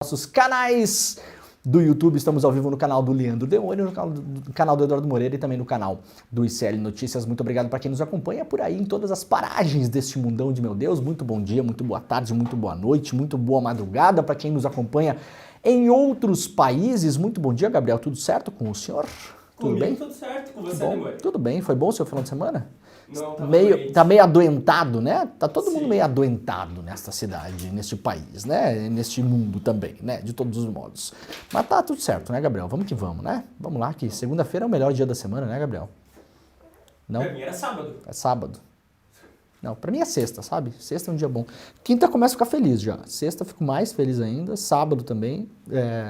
nossos canais do YouTube, estamos ao vivo no canal do Leandro Deone, no canal do Eduardo Moreira e também no canal do ICL Notícias. Muito obrigado para quem nos acompanha por aí em todas as paragens deste mundão de meu Deus. Muito bom dia, muito boa tarde, muito boa noite, muito boa madrugada para quem nos acompanha em outros países. Muito bom dia, Gabriel. Tudo certo com o senhor? Tudo bem? Tudo certo, com você, Bom, tudo bem. Foi bom o seu final de semana? Não, Tá meio adoentado, né? Tá todo mundo Sim. meio adoentado nesta cidade, neste país, né? Neste mundo também, né? De todos os modos. Mas tá tudo certo, né, Gabriel? Vamos que vamos, né? Vamos lá, que segunda-feira é o melhor dia da semana, né, Gabriel? Não? Pra mim era sábado. É sábado. Não, pra mim é sexta, sabe? Sexta é um dia bom. Quinta começa a ficar feliz já. Sexta eu fico mais feliz ainda. Sábado também.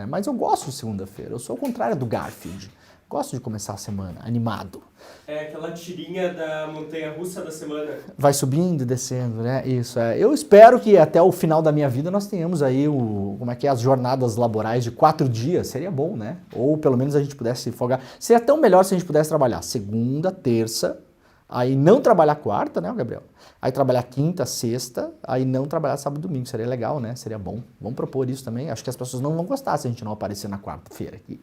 Mas eu gosto de segunda-feira. Eu sou o contrário do Garfield. Gosto de começar a semana animado. É aquela tirinha da montanha-russa da semana. Vai subindo e descendo, né? Isso, Eu espero que até o final da minha vida nós tenhamos aí as jornadas laborais de 4 dias. Seria bom, né? Ou pelo menos a gente pudesse folgar. Seria tão melhor se a gente pudesse trabalhar segunda, terça, aí não trabalhar quarta, né, Gabriel? Aí trabalhar quinta, sexta, aí não trabalhar sábado e domingo. Seria legal, né? Seria bom. Vamos propor isso também. Acho que as pessoas não vão gostar se a gente não aparecer na quarta-feira aqui.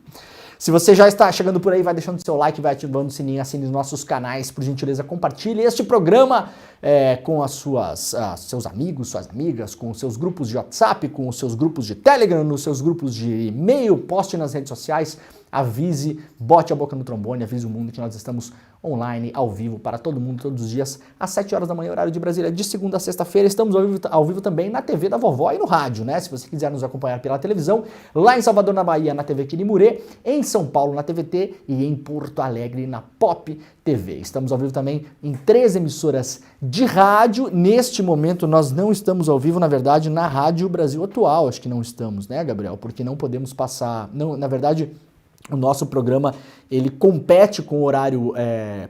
Se você já está chegando por aí, vai deixando seu like, vai ativando o sininho, assine os nossos canais, por gentileza, compartilhe este programa com seus amigos, suas amigas, com os seus grupos de WhatsApp, com os seus grupos de Telegram, nos seus grupos de e-mail, poste nas redes sociais, avise, bote a boca no trombone, avise o mundo que nós estamos online, ao vivo, para todo mundo, todos os dias, às 7 horas da manhã, horário de Brasília, de segunda a sexta-feira. Estamos ao vivo também na TV da Vovó e no rádio, né? Se você quiser nos acompanhar pela televisão, lá em Salvador, na Bahia, na TV Quinimurê, em São Paulo, na TVT e em Porto Alegre, na Pop TV. Estamos ao vivo também em 3 emissoras de rádio. Neste momento, nós não estamos ao vivo, na verdade, na Rádio Brasil Atual. Acho que não estamos, né, Gabriel? Porque não podemos passar... Não, na verdade... O nosso programa, ele compete com o horário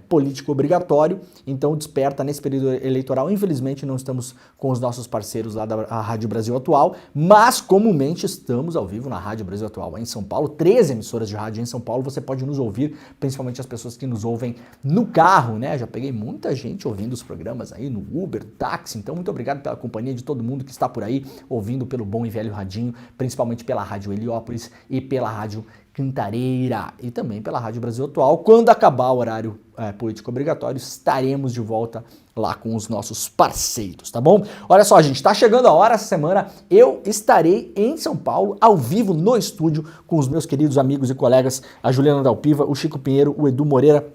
político obrigatório, então desperta nesse período eleitoral. Infelizmente não estamos com os nossos parceiros lá da Rádio Brasil Atual, mas comumente estamos ao vivo na Rádio Brasil Atual em São Paulo, 13 emissoras de rádio em São Paulo, você pode nos ouvir, principalmente as pessoas que nos ouvem no carro, né? Já peguei muita gente ouvindo os programas aí no Uber, táxi, então muito obrigado pela companhia de todo mundo que está por aí ouvindo pelo bom e velho radinho, principalmente pela Rádio Heliópolis e pela Rádio Cantareira e também pela Rádio Brasil Atual. Quando acabar o horário político obrigatório, estaremos de volta lá com os nossos parceiros, tá bom? Olha só, gente, tá chegando a hora essa semana, eu estarei em São Paulo, ao vivo no estúdio, com os meus queridos amigos e colegas, a Juliana Dalpiva, o Chico Pinheiro, o Edu Moreira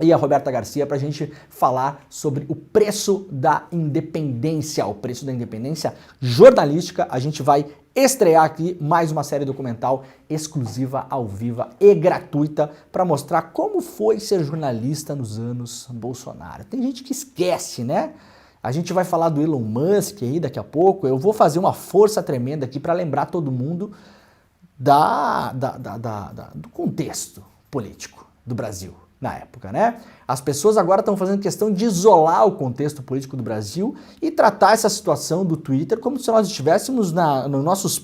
e a Roberta Garcia, para a gente falar sobre o preço da independência, o preço da independência jornalística. A gente vai estrear aqui mais uma série documental exclusiva, ao vivo e gratuita para mostrar como foi ser jornalista nos anos Bolsonaro. Tem gente que esquece, né? A gente vai falar do Elon Musk aí daqui a pouco. Eu vou fazer uma força tremenda aqui para lembrar todo mundo do contexto político do Brasil na época, né? As pessoas agora estão fazendo questão de isolar o contexto político do Brasil e tratar essa situação do Twitter como se nós estivéssemos nas nossas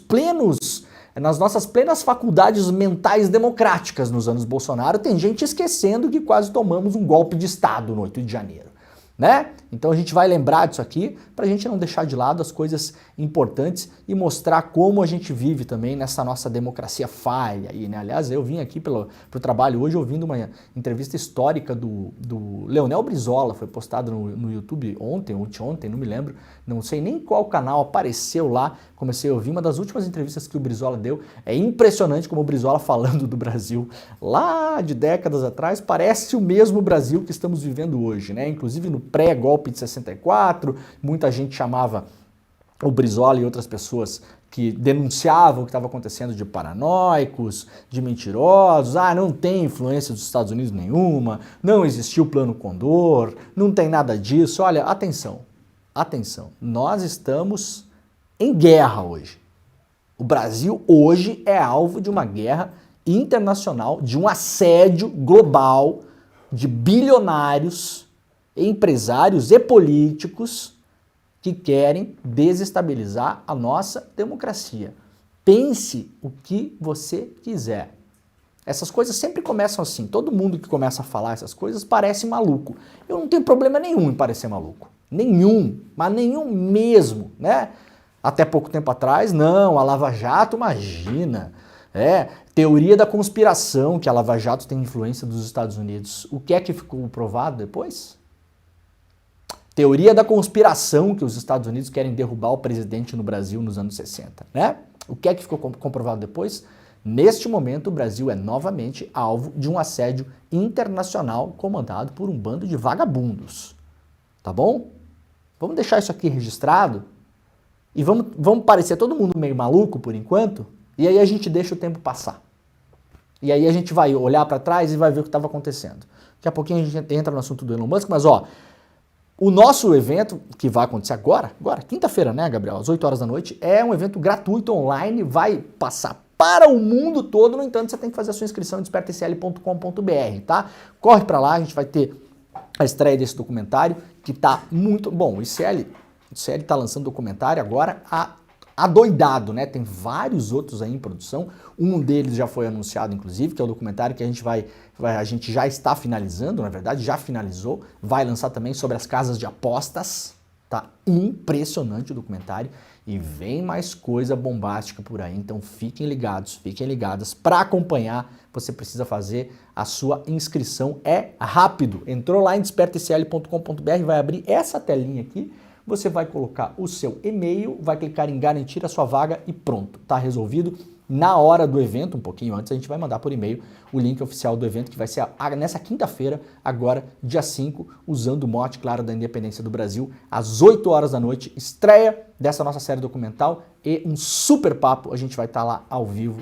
plenas faculdades mentais democráticas nos anos Bolsonaro. Tem gente esquecendo que quase tomamos um golpe de Estado no 8 de janeiro, né? Então a gente vai lembrar disso aqui para a gente não deixar de lado as coisas importantes e mostrar como a gente vive também nessa nossa democracia falha aí, né? Aliás, eu vim aqui pro trabalho hoje ouvindo uma entrevista histórica do Leonel Brizola, foi postado no YouTube ontem ou anteontem, não me lembro, não sei nem qual canal apareceu lá, comecei a ouvir uma das últimas entrevistas que o Brizola deu. É impressionante como o Brizola falando do Brasil lá de décadas atrás parece o mesmo Brasil que estamos vivendo hoje, né? Inclusive no pré-golpe de 64, muita gente chamava o Brizola e outras pessoas que denunciavam o que estava acontecendo de paranoicos, de mentirosos, não tem influência dos Estados Unidos nenhuma, não existiu o Plano Condor, não tem nada disso. Olha, atenção, nós estamos em guerra hoje. O Brasil hoje é alvo de uma guerra internacional, de um assédio global de bilionários, empresários e políticos que querem desestabilizar a nossa democracia. Pense o que você quiser. Essas coisas sempre começam assim. Todo mundo que começa a falar essas coisas parece maluco. Eu não tenho problema nenhum em parecer maluco. Nenhum, mas nenhum mesmo, né? Até pouco tempo atrás, não, a Lava Jato, imagina. Teoria da conspiração, que a Lava Jato tem influência dos Estados Unidos. O que é que ficou provado depois? Teoria da conspiração, que os Estados Unidos querem derrubar o presidente no Brasil nos anos 60, né? O que é que ficou comprovado depois? Neste momento, o Brasil é novamente alvo de um assédio internacional comandado por um bando de vagabundos. Tá bom? Vamos deixar isso aqui registrado e vamos parecer todo mundo meio maluco por enquanto, e aí a gente deixa o tempo passar. E aí a gente vai olhar para trás e vai ver o que estava acontecendo. Daqui a pouquinho a gente entra no assunto do Elon Musk, mas ó, o nosso evento, que vai acontecer agora, quinta-feira, né, Gabriel, às 8 horas da noite, é um evento gratuito online, vai passar para o mundo todo, no entanto, você tem que fazer a sua inscrição em despertaicl.com.br, tá? Corre para lá, a gente vai ter a estreia desse documentário, que tá muito bom. O ICL tá lançando documentário agora adoidado, né? Tem vários outros aí em produção. Um deles já foi anunciado, inclusive, que é o documentário que a gente já está finalizando, na verdade, já finalizou. Vai lançar também sobre as casas de apostas. Tá impressionante o documentário. E vem mais coisa bombástica por aí. Então fiquem ligados, fiquem ligadas. Para acompanhar, você precisa fazer a sua inscrição. É rápido. Entrou lá em despertaicl.com.br, vai abrir essa telinha aqui. Você vai colocar o seu e-mail, vai clicar em garantir a sua vaga e pronto, tá resolvido. Na hora do evento, um pouquinho antes, a gente vai mandar por e-mail o link oficial do evento, que vai ser nessa quinta-feira, agora, dia 5, usando o mote, claro, da independência do Brasil, às 8 horas da noite, estreia dessa nossa série documental e um super papo. A gente vai estar lá ao vivo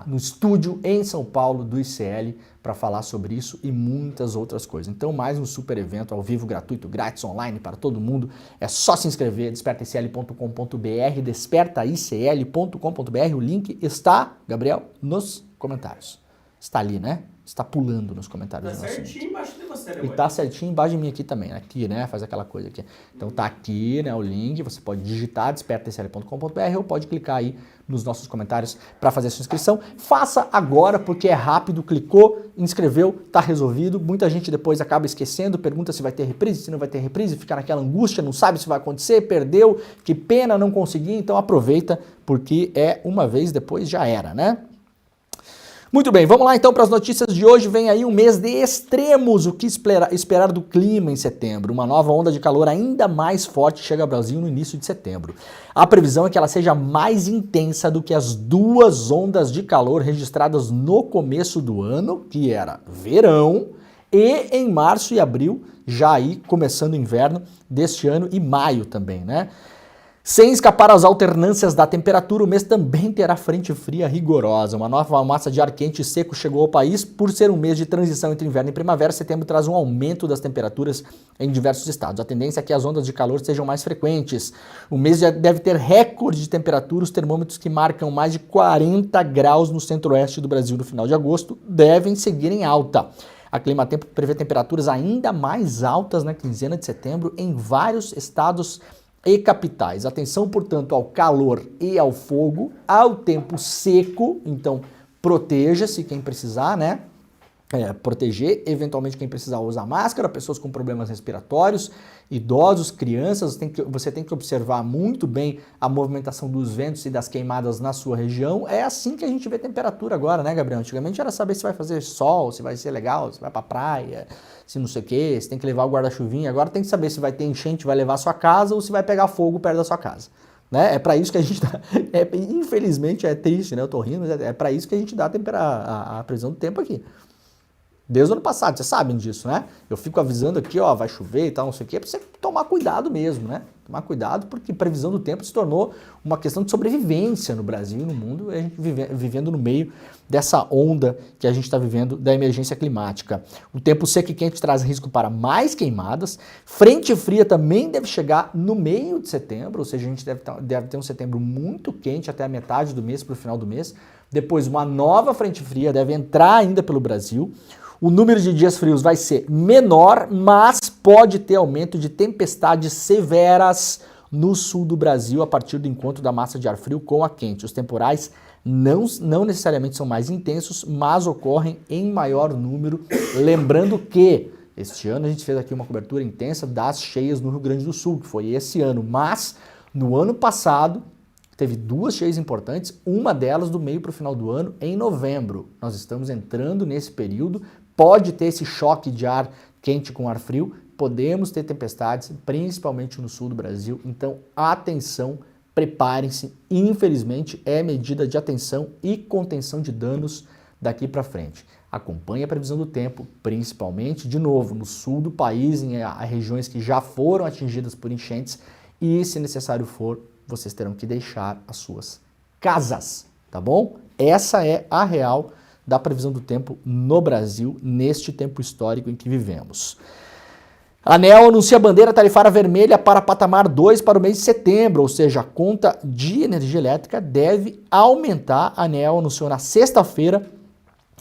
no estúdio em São Paulo do ICL para falar sobre isso e muitas outras coisas. Então, mais um super evento ao vivo, gratuito, grátis, online para todo mundo. É só se inscrever, despertaicl.com.br, despertaicl.com.br. O link está, Gabriel, nos comentários. Está ali, né? Está pulando nos comentários. Tá certinho embaixo de você, né? E tá certinho embaixo de mim aqui também, aqui, né? Faz aquela coisa aqui. Então tá aqui, né, o link, você pode digitar despertaicl.com.br ou pode clicar aí nos nossos comentários para fazer a sua inscrição. Faça agora, porque é rápido, clicou, inscreveu, tá resolvido. Muita gente depois acaba esquecendo, pergunta se vai ter reprise, se não vai ter reprise, fica naquela angústia, não sabe se vai acontecer, perdeu, que pena, não consegui. Então aproveita, porque é uma vez, depois já era, né? Muito bem, vamos lá então para as notícias de hoje. Vem aí um mês de extremos. O que esperar do clima em setembro? Uma nova onda de calor ainda mais forte chega ao Brasil no início de setembro. A previsão é que ela seja mais intensa do que as duas ondas de calor registradas no começo do ano, que era verão, e em março e abril, já aí começando o inverno deste ano, e maio também, né? Sem escapar às alternâncias da temperatura, o mês também terá frente fria rigorosa. Uma nova massa de ar quente e seco chegou ao país. Por ser um mês de transição entre inverno e primavera, setembro traz um aumento das temperaturas em diversos estados. A tendência é que as ondas de calor sejam mais frequentes. O mês já deve ter recorde de temperatura. Os termômetros que marcam mais de 40 graus no centro-oeste do Brasil no final de agosto devem seguir em alta. A Climatempo prevê temperaturas ainda mais altas na quinzena de setembro em vários estados e capitais. Atenção, portanto, ao calor e ao fogo, ao tempo seco, então proteja-se quem precisar, né? Proteger, eventualmente quem precisar usar máscara, pessoas com problemas respiratórios, idosos, crianças, você tem que observar muito bem a movimentação dos ventos e das queimadas na sua região. É assim que a gente vê temperatura agora, né, Gabriel? Antigamente era saber se vai fazer sol, se vai ser legal, se vai pra praia, se não sei o que, se tem que levar o guarda-chuvinha. Agora tem que saber se vai ter enchente, vai levar a sua casa ou se vai pegar fogo perto da sua casa. Né? É para isso que a gente dá. Infelizmente é triste, né? Eu tô rindo, mas é para isso que a gente dá a previsão do tempo aqui. Desde o ano passado, vocês sabem disso, né? Eu fico avisando aqui, ó, vai chover e tal, não sei o quê, pra você tomar cuidado mesmo, né? Tomar cuidado porque previsão do tempo se tornou uma questão de sobrevivência no Brasil e no mundo, e a gente vivendo no meio dessa onda que a gente está vivendo da emergência climática. O tempo seco e quente traz risco para mais queimadas. Frente fria também deve chegar no meio de setembro, ou seja, a gente deve ter um setembro muito quente até a metade do mês, para o final do mês. Depois, uma nova frente fria deve entrar ainda pelo Brasil. O número de dias frios vai ser menor, mas pode ter aumento de tempestades severas no sul do Brasil a partir do encontro da massa de ar frio com a quente. Os temporais não necessariamente são mais intensos, mas ocorrem em maior número. Lembrando que este ano a gente fez aqui uma cobertura intensa das cheias no Rio Grande do Sul, que foi esse ano, mas No ano passado, teve 2 cheias importantes, uma delas do meio para o final do ano, em novembro. Nós estamos entrando nesse período, pode ter esse choque de ar quente com ar frio, podemos ter tempestades, principalmente no sul do Brasil, então atenção, preparem-se, infelizmente é medida de atenção e contenção de danos daqui para frente. Acompanhe a previsão do tempo, principalmente, de novo, no sul do país, em regiões que já foram atingidas por enchentes e, se necessário for, vocês terão que deixar as suas casas, tá bom? Essa é a real da previsão do tempo no Brasil, neste tempo histórico em que vivemos. A ANEEL anuncia a bandeira tarifária vermelha para patamar 2 para o mês de setembro, ou seja, a conta de energia elétrica deve aumentar. A ANEEL anunciou na sexta-feira,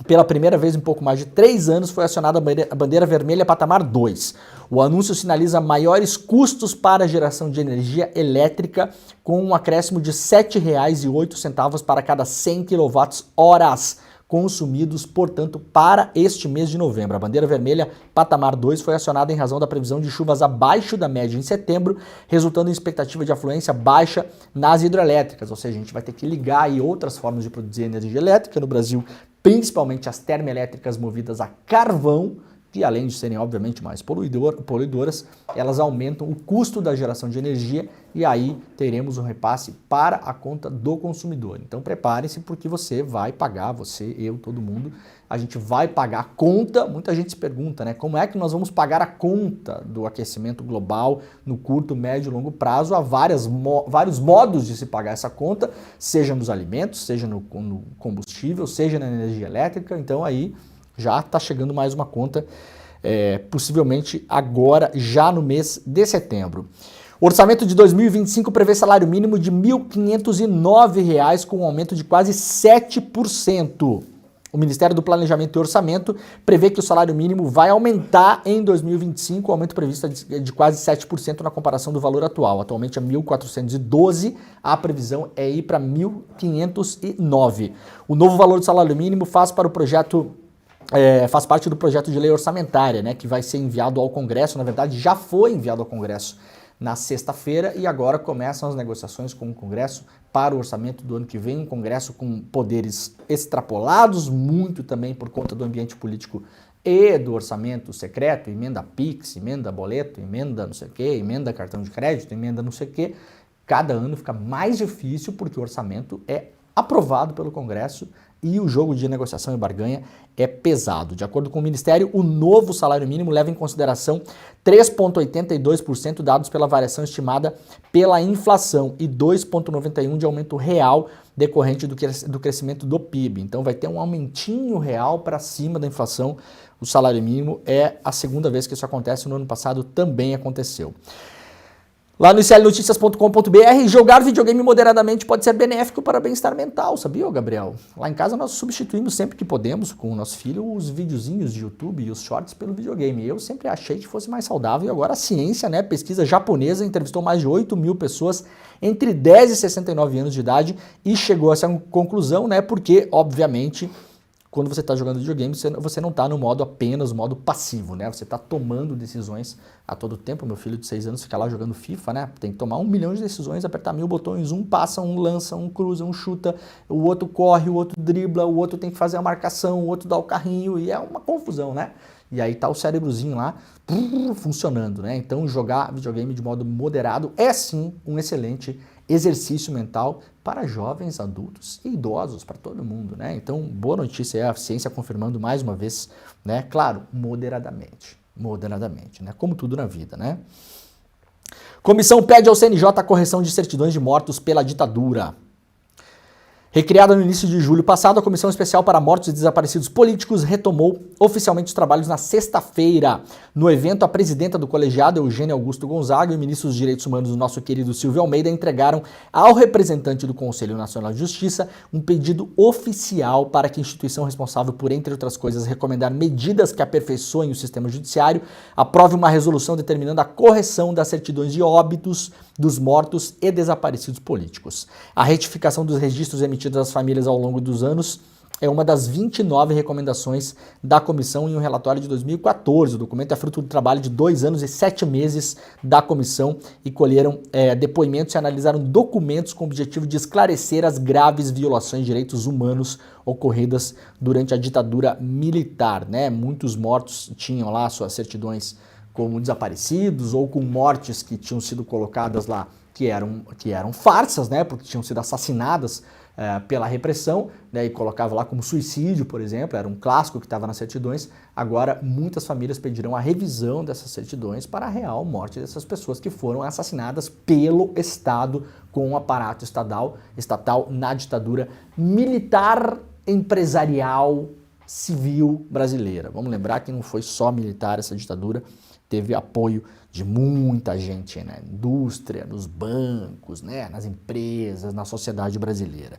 pela primeira vez em pouco mais de 3 anos, foi acionada a bandeira vermelha patamar 2. O anúncio sinaliza maiores custos para a geração de energia elétrica, com um acréscimo de R$ 7,08 para cada 100 kWh consumidos, portanto, para este mês de novembro. A bandeira vermelha patamar 2 foi acionada em razão da previsão de chuvas abaixo da média em setembro, resultando em expectativa de afluência baixa nas hidrelétricas, ou seja, a gente vai ter que ligar aí outras formas de produzir energia elétrica no Brasil, principalmente as termoelétricas movidas a carvão, que além de serem obviamente mais poluidoras, elas aumentam o custo da geração de energia e aí teremos um repasse para a conta do consumidor. Então prepare-se porque você vai pagar, você, eu, todo mundo, a gente vai pagar a conta. Muita gente se pergunta, né, como é que nós vamos pagar a conta do aquecimento global no curto, médio e longo prazo? Há vários modos de se pagar essa conta, seja nos alimentos, seja no combustível, seja na energia elétrica. Então aí já está chegando mais uma conta, possivelmente agora, já no mês de setembro. O orçamento de 2025 prevê salário mínimo de R$ 1.509, com um aumento de quase 7%. O Ministério do Planejamento e Orçamento prevê que o salário mínimo vai aumentar em 2025, o aumento previsto é de quase 7% na comparação do valor atual. Atualmente é 1.412, a previsão é ir para 1.509. O novo valor do salário mínimo faz parte do projeto de lei orçamentária, né, que vai ser enviado ao Congresso. Na verdade, já foi enviado ao Congresso na sexta-feira e agora começam as negociações com o Congresso para o orçamento do ano que vem, um Congresso com poderes extrapolados, muito também por conta do ambiente político e do orçamento secreto, emenda PIX, emenda boleto, emenda não sei o quê, emenda cartão de crédito, emenda não sei o quê. Cada ano fica mais difícil porque o orçamento é aprovado pelo Congresso e o jogo de negociação e barganha é pesado. De acordo com o Ministério, o novo salário mínimo leva em consideração 3,82% dados pela variação estimada pela inflação e 2,91% de aumento real decorrente do crescimento do PIB. Então vai ter um aumentinho real para cima da inflação. O salário mínimo é a segunda vez que isso acontece, no ano passado também aconteceu. Lá no iclnoticias.com.br, jogar videogame moderadamente pode ser benéfico para o bem-estar mental, sabia, Gabriel? Lá em casa nós substituímos sempre que podemos, com o nosso filho, os videozinhos de YouTube e os shorts pelo videogame. Eu sempre achei que fosse mais saudável e agora a ciência, né, pesquisa japonesa, entrevistou mais de 8.000 pessoas entre 10 e 69 anos de idade e chegou a essa conclusão, né, porque, obviamente, quando você está jogando videogame, você não está no modo apenas, modo passivo, né? Você está tomando decisões a todo tempo. Meu filho de 6 anos fica lá jogando FIFA, né? Tem que tomar 1 milhão de decisões, apertar 1000 botões, um passa, um lança, um cruza, um chuta, o outro corre, o outro dribla, o outro tem que fazer a marcação, o outro dá o carrinho e é uma confusão, né? E aí tá o cérebrozinho lá funcionando, né? Então jogar videogame de modo moderado é sim um excelente exercício mental para jovens, adultos e idosos, para todo mundo, né? Então, boa notícia é a ciência confirmando mais uma vez, né? Claro, moderadamente, né? Como tudo na vida, né? Comissão pede ao CNJ a correção de certidões de mortos pela ditadura. Recriada no início de julho passado, a Comissão Especial para Mortos e Desaparecidos Políticos retomou oficialmente os trabalhos na sexta-feira. No evento, a presidenta do colegiado, Eugênia Augusto Gonzaga, e o ministro dos Direitos Humanos, o nosso querido Silvio Almeida, entregaram ao representante do Conselho Nacional de Justiça um pedido oficial para que a instituição responsável por, entre outras coisas, recomendar medidas que aperfeiçoem o sistema judiciário, aprove uma resolução determinando a correção das certidões de óbitos dos mortos e desaparecidos políticos. A retificação dos registros emitidos às famílias ao longo dos anos é uma das 29 recomendações da comissão em um relatório de 2014. O documento é fruto do trabalho de 2 anos e 7 meses da comissão e colheram depoimentos e analisaram documentos com o objetivo de esclarecer as graves violações de direitos humanos ocorridas durante a ditadura militar, né? Muitos mortos tinham lá suas certidões como desaparecidos ou com mortes que tinham sido colocadas lá que eram farsas, né? Porque tinham sido assassinadas pela repressão, né, e colocava lá como suicídio, por exemplo, era um clássico que estava nas certidões. Agora, muitas famílias pedirão a revisão dessas certidões para a real morte dessas pessoas que foram assassinadas pelo Estado com um aparato estatal na ditadura militar, empresarial, civil brasileira. Vamos lembrar que não foi só militar essa ditadura, teve apoio de muita gente, né? Indústria, nos bancos, né? Nas empresas, na sociedade brasileira.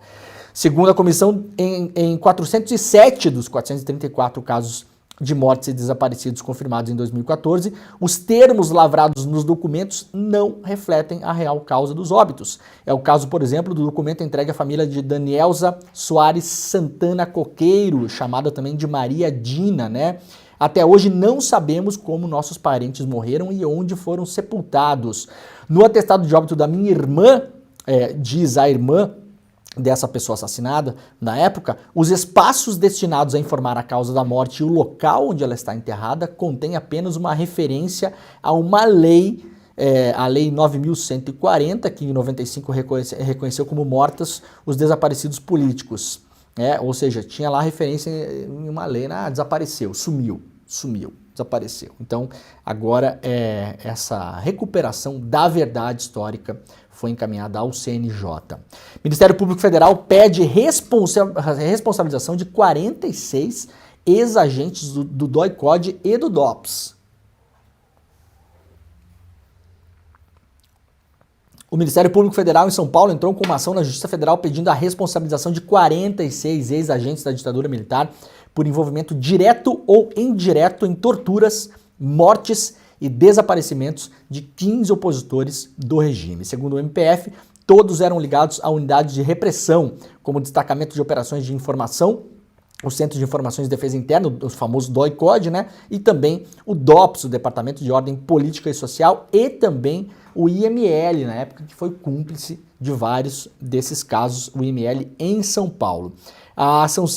Segundo a comissão, em 407 dos 434 casos de mortes e desaparecidos confirmados em 2014, os termos lavrados nos documentos não refletem a real causa dos óbitos. É o caso, por exemplo, do documento entregue à família de Danielza Soares Santana Coqueiro, chamada também de Maria Dina, né? Até hoje não sabemos como nossos parentes morreram e onde foram sepultados. No atestado de óbito da minha irmã, diz a irmã dessa pessoa assassinada, na época, os espaços destinados a informar a causa da morte e o local onde ela está enterrada contém apenas uma referência a uma lei, a Lei 9.140, que em 95 reconheceu como mortos os desaparecidos políticos. Ou seja, tinha lá referência em uma lei, desapareceu, sumiu, desapareceu. Então, agora essa recuperação da verdade histórica foi encaminhada ao CNJ. Ministério Público Federal pede responsabilização de 46 ex-agentes do DOI-CODE e do DOPS. O Ministério Público Federal em São Paulo entrou com uma ação na Justiça Federal pedindo a responsabilização de 46 ex-agentes da ditadura militar por envolvimento direto ou indireto em torturas, mortes e desaparecimentos de 15 opositores do regime. Segundo o MPF, todos eram ligados a unidades de repressão, como o Destacamento de Operações de Informação, o Centro de Informações de Defesa Interna, o famoso DOI-CODE, né? E também o DOPS, o Departamento de Ordem Política e Social, e também o IML, na época, que foi cúmplice de vários desses casos, o IML em São Paulo. A ação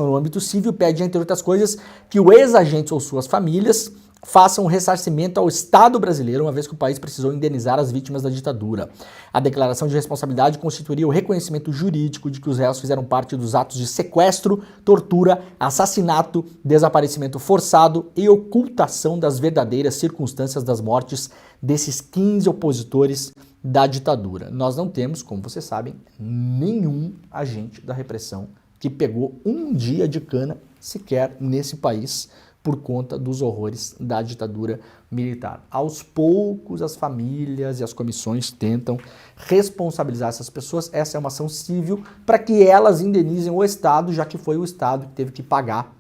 no âmbito civil pede, entre outras coisas, que o ex-agente ou suas famílias façam um ressarcimento ao Estado brasileiro, uma vez que o país precisou indenizar as vítimas da ditadura. A declaração de responsabilidade constituiria o reconhecimento jurídico de que os réus fizeram parte dos atos de sequestro, tortura, assassinato, desaparecimento forçado e ocultação das verdadeiras circunstâncias das mortes desses 15 opositores da ditadura. Nós não temos, como vocês sabem, nenhum agente da repressão que pegou um dia de cana sequer nesse país por conta dos horrores da ditadura militar. Aos poucos, as famílias e as comissões tentam responsabilizar essas pessoas. Essa é uma ação civil para que elas indenizem o Estado, já que foi o Estado que teve que pagar,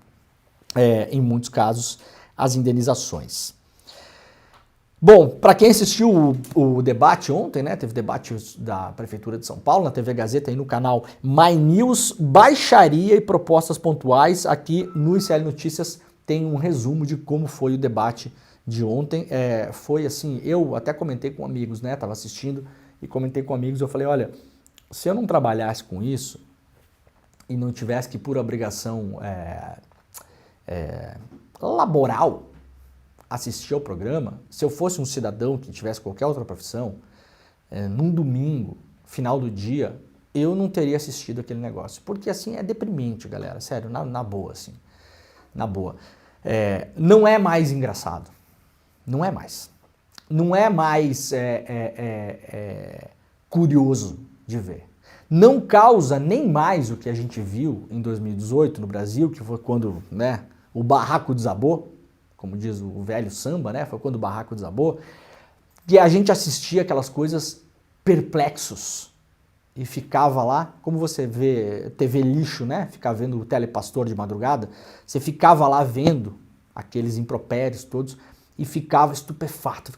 em muitos casos, as indenizações. Bom, para quem assistiu o debate ontem, né, teve debate da Prefeitura de São Paulo, na TV Gazeta e no canal My News, baixaria e propostas pontuais. Aqui no ICL Notícias tem um resumo de como foi o debate de ontem. Foi assim, eu até comentei com amigos, né, estava assistindo e comentei com amigos, eu falei, olha, se eu não trabalhasse com isso e não tivesse que, por obrigação laboral, assistir ao programa, se eu fosse um cidadão que tivesse qualquer outra profissão, num domingo, final do dia, eu não teria assistido aquele negócio. Porque assim é deprimente, galera, sério, na boa, assim, na boa. Não é mais engraçado, não é mais. Não é mais curioso de ver. Não causa nem mais o que a gente viu em 2018 no Brasil, que foi quando, né, o barraco desabou, como diz o velho samba, né? Foi quando o barraco desabou, que a gente assistia aquelas coisas perplexos e ficava lá, como você vê TV lixo, né? Ficar vendo o Telepastor de madrugada, você ficava lá vendo aqueles impropérios todos e ficava estupefato,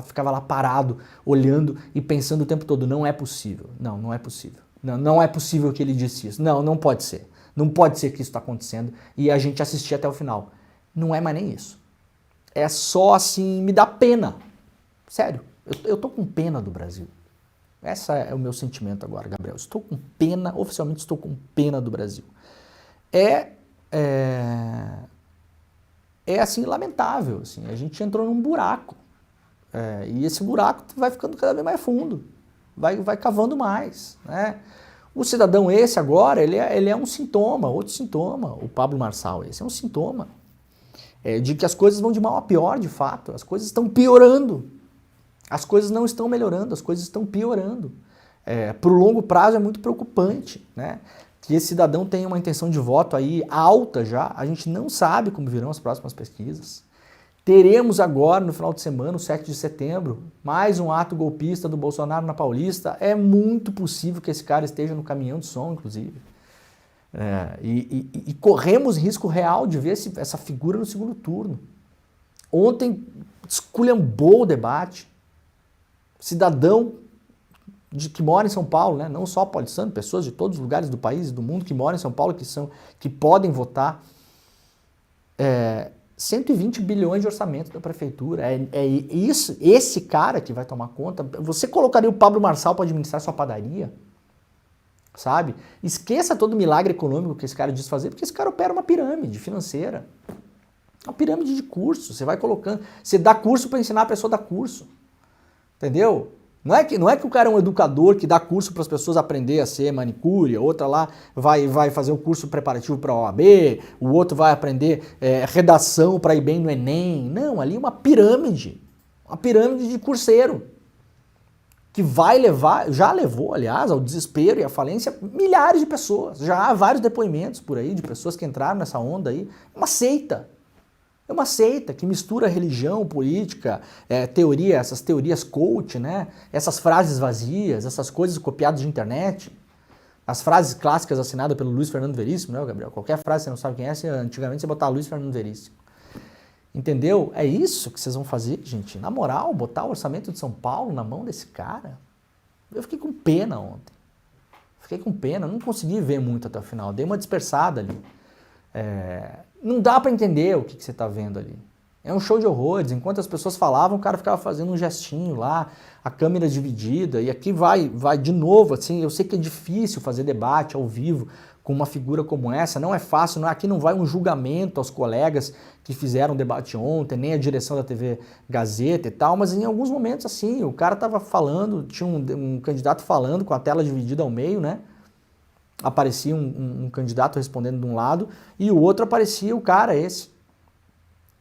ficava lá parado, olhando e pensando o tempo todo, não é possível, não é possível. Não é possível que ele disse isso, não pode ser. Não pode ser que isso está acontecendo e a gente assistir até o final. Não é mais nem isso. É só assim, me dá pena. Sério, eu tô com pena do Brasil. Esse é o meu sentimento agora, Gabriel. Estou com pena, oficialmente estou com pena do Brasil. É assim, lamentável. Assim, a gente entrou num buraco. E esse buraco vai ficando cada vez mais fundo. Vai cavando mais, né? O cidadão esse agora, ele é um sintoma, outro sintoma. O Pablo Marçal, esse é um sintoma. De que as coisas vão de mal a pior, de fato. As coisas estão piorando. As coisas não estão melhorando, as coisas estão piorando. Para o longo prazo é muito preocupante, né? Que esse cidadão tenha uma intenção de voto aí alta já. A gente não sabe como virão as próximas pesquisas. Teremos agora, no final de semana, o 7 de setembro, mais um ato golpista do Bolsonaro na Paulista. É muito possível que esse cara esteja no caminhão de som, inclusive. E corremos risco real de ver essa figura no segundo turno. Ontem esculhambou o debate. Cidadão que mora em São Paulo, né? Não só paulistanos, pessoas de todos os lugares do país e do mundo que moram em São Paulo, que podem votar. 120 bilhões de orçamento da prefeitura. Esse cara que vai tomar conta. Você colocaria o Pablo Marçal para administrar sua padaria? Sabe? Esqueça todo o milagre econômico que esse cara diz fazer, porque esse cara opera uma pirâmide financeira. Uma pirâmide de curso. Você vai colocando. Você dá curso para ensinar a pessoa a dar curso. Entendeu? Não é que o cara é um educador que dá curso para as pessoas aprender a ser manicure, a outra lá vai fazer o curso preparativo para a OAB, o outro vai aprender redação para ir bem no Enem. Não, ali é uma pirâmide de curseiro, que vai levar, já levou, aliás, ao desespero e à falência milhares de pessoas. Já há vários depoimentos por aí de pessoas que entraram nessa onda aí. Uma seita. É uma seita que mistura religião, política, teoria, essas teorias coach, né? Essas frases vazias, essas coisas copiadas de internet. As frases clássicas assinadas pelo Luiz Fernando Veríssimo, né, Gabriel? Qualquer frase você não sabe quem é, antigamente você botava Luiz Fernando Veríssimo. Entendeu? É isso que vocês vão fazer, gente. Na moral, botar o orçamento de São Paulo na mão desse cara. Eu fiquei com pena ontem. Fiquei com pena, não consegui ver muito até o final. Dei uma dispersada ali. Não dá para entender o que você está vendo ali. É um show de horrores. Enquanto as pessoas falavam, o cara ficava fazendo um gestinho lá, a câmera dividida, e aqui vai de novo, assim, eu sei que é difícil fazer debate ao vivo com uma figura como essa, não é fácil, aqui não vai um julgamento aos colegas que fizeram o debate ontem, nem a direção da TV Gazeta e tal, mas em alguns momentos, assim, o cara estava falando, tinha um candidato falando com a tela dividida ao meio, né? Aparecia um candidato respondendo de um lado e o outro aparecia o cara esse,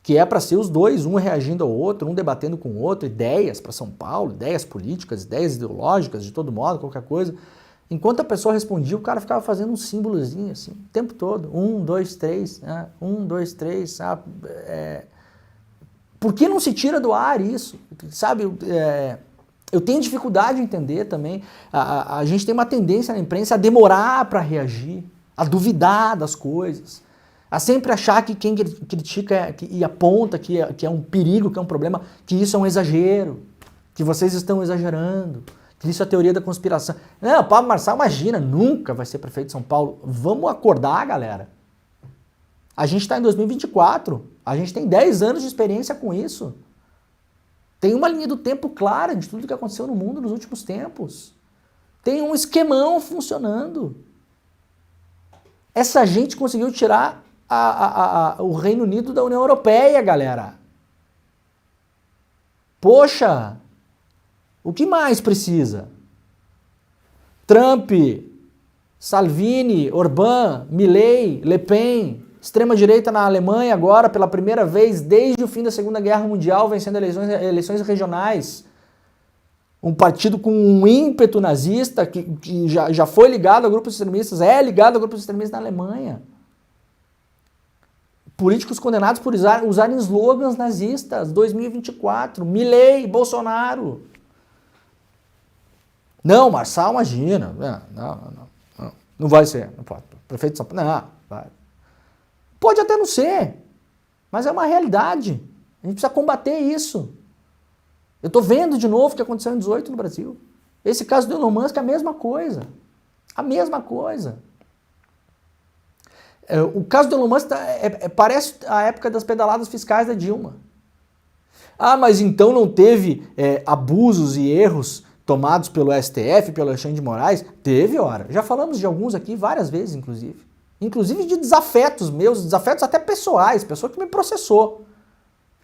que é para ser os dois, um reagindo ao outro, um debatendo com o outro, ideias para São Paulo, ideias políticas, ideias ideológicas, de todo modo, qualquer coisa. Enquanto a pessoa respondia, o cara ficava fazendo um símbolozinho assim, o tempo todo, 1, 2, 3, 1, 2, 3, Por que não se tira do ar isso? Sabe, eu tenho dificuldade de entender também. A gente tem uma tendência na imprensa a demorar para reagir, a duvidar das coisas, a sempre achar que quem critica e aponta que é um perigo, que é um problema, que isso é um exagero, que vocês estão exagerando, que isso é a teoria da conspiração. Não, o Pablo Marçal, imagina, nunca vai ser prefeito de São Paulo. Vamos acordar, galera. A gente está em 2024, a gente tem 10 anos de experiência com isso. Tem uma linha do tempo clara de tudo que aconteceu no mundo nos últimos tempos. Tem um esquemão funcionando. Essa gente conseguiu tirar o Reino Unido da União Europeia, galera. Poxa, o que mais precisa? Trump, Salvini, Orbán, Milei, Le Pen, extrema-direita na Alemanha agora, pela primeira vez desde o fim da Segunda Guerra Mundial, vencendo eleições regionais. Um partido com um ímpeto nazista, que já foi ligado a grupos extremistas, é ligado a grupos extremistas na Alemanha. Políticos condenados por usarem slogans nazistas, 2024, Milei, Bolsonaro. Não, Marçal, imagina. Não vai ser. Não pode. Prefeito de São Paulo, não, vai. Pode até não ser, mas é uma realidade. A gente precisa combater isso. Eu estou vendo de novo o que aconteceu em 2018 no Brasil. Esse caso do Elon Musk é a mesma coisa. A mesma coisa. O caso do Elon Musk parece a época das pedaladas fiscais da Dilma. Ah, mas então não teve abusos e erros tomados pelo STF, pelo Alexandre de Moraes? Teve, ora. Já falamos de alguns aqui várias vezes, inclusive. Inclusive de desafetos meus, desafetos até pessoais, pessoa que me processou.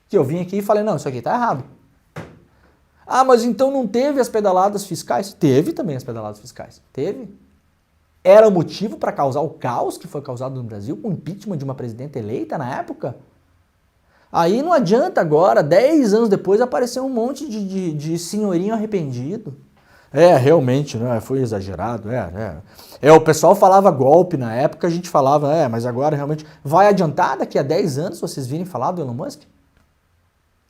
Que eu vim aqui e falei, não, isso aqui tá errado. Ah, mas então não teve as pedaladas fiscais? Teve também as pedaladas fiscais. Teve. Era o motivo para causar o caos que foi causado no Brasil com o impeachment de uma presidenta eleita na época? Aí não adianta agora, 10 anos depois, aparecer um monte de senhorinho arrependido. Realmente, né, foi exagerado. O pessoal falava golpe na época, a gente falava, mas agora realmente... Vai adiantar daqui a 10 anos vocês virem falar do Elon Musk?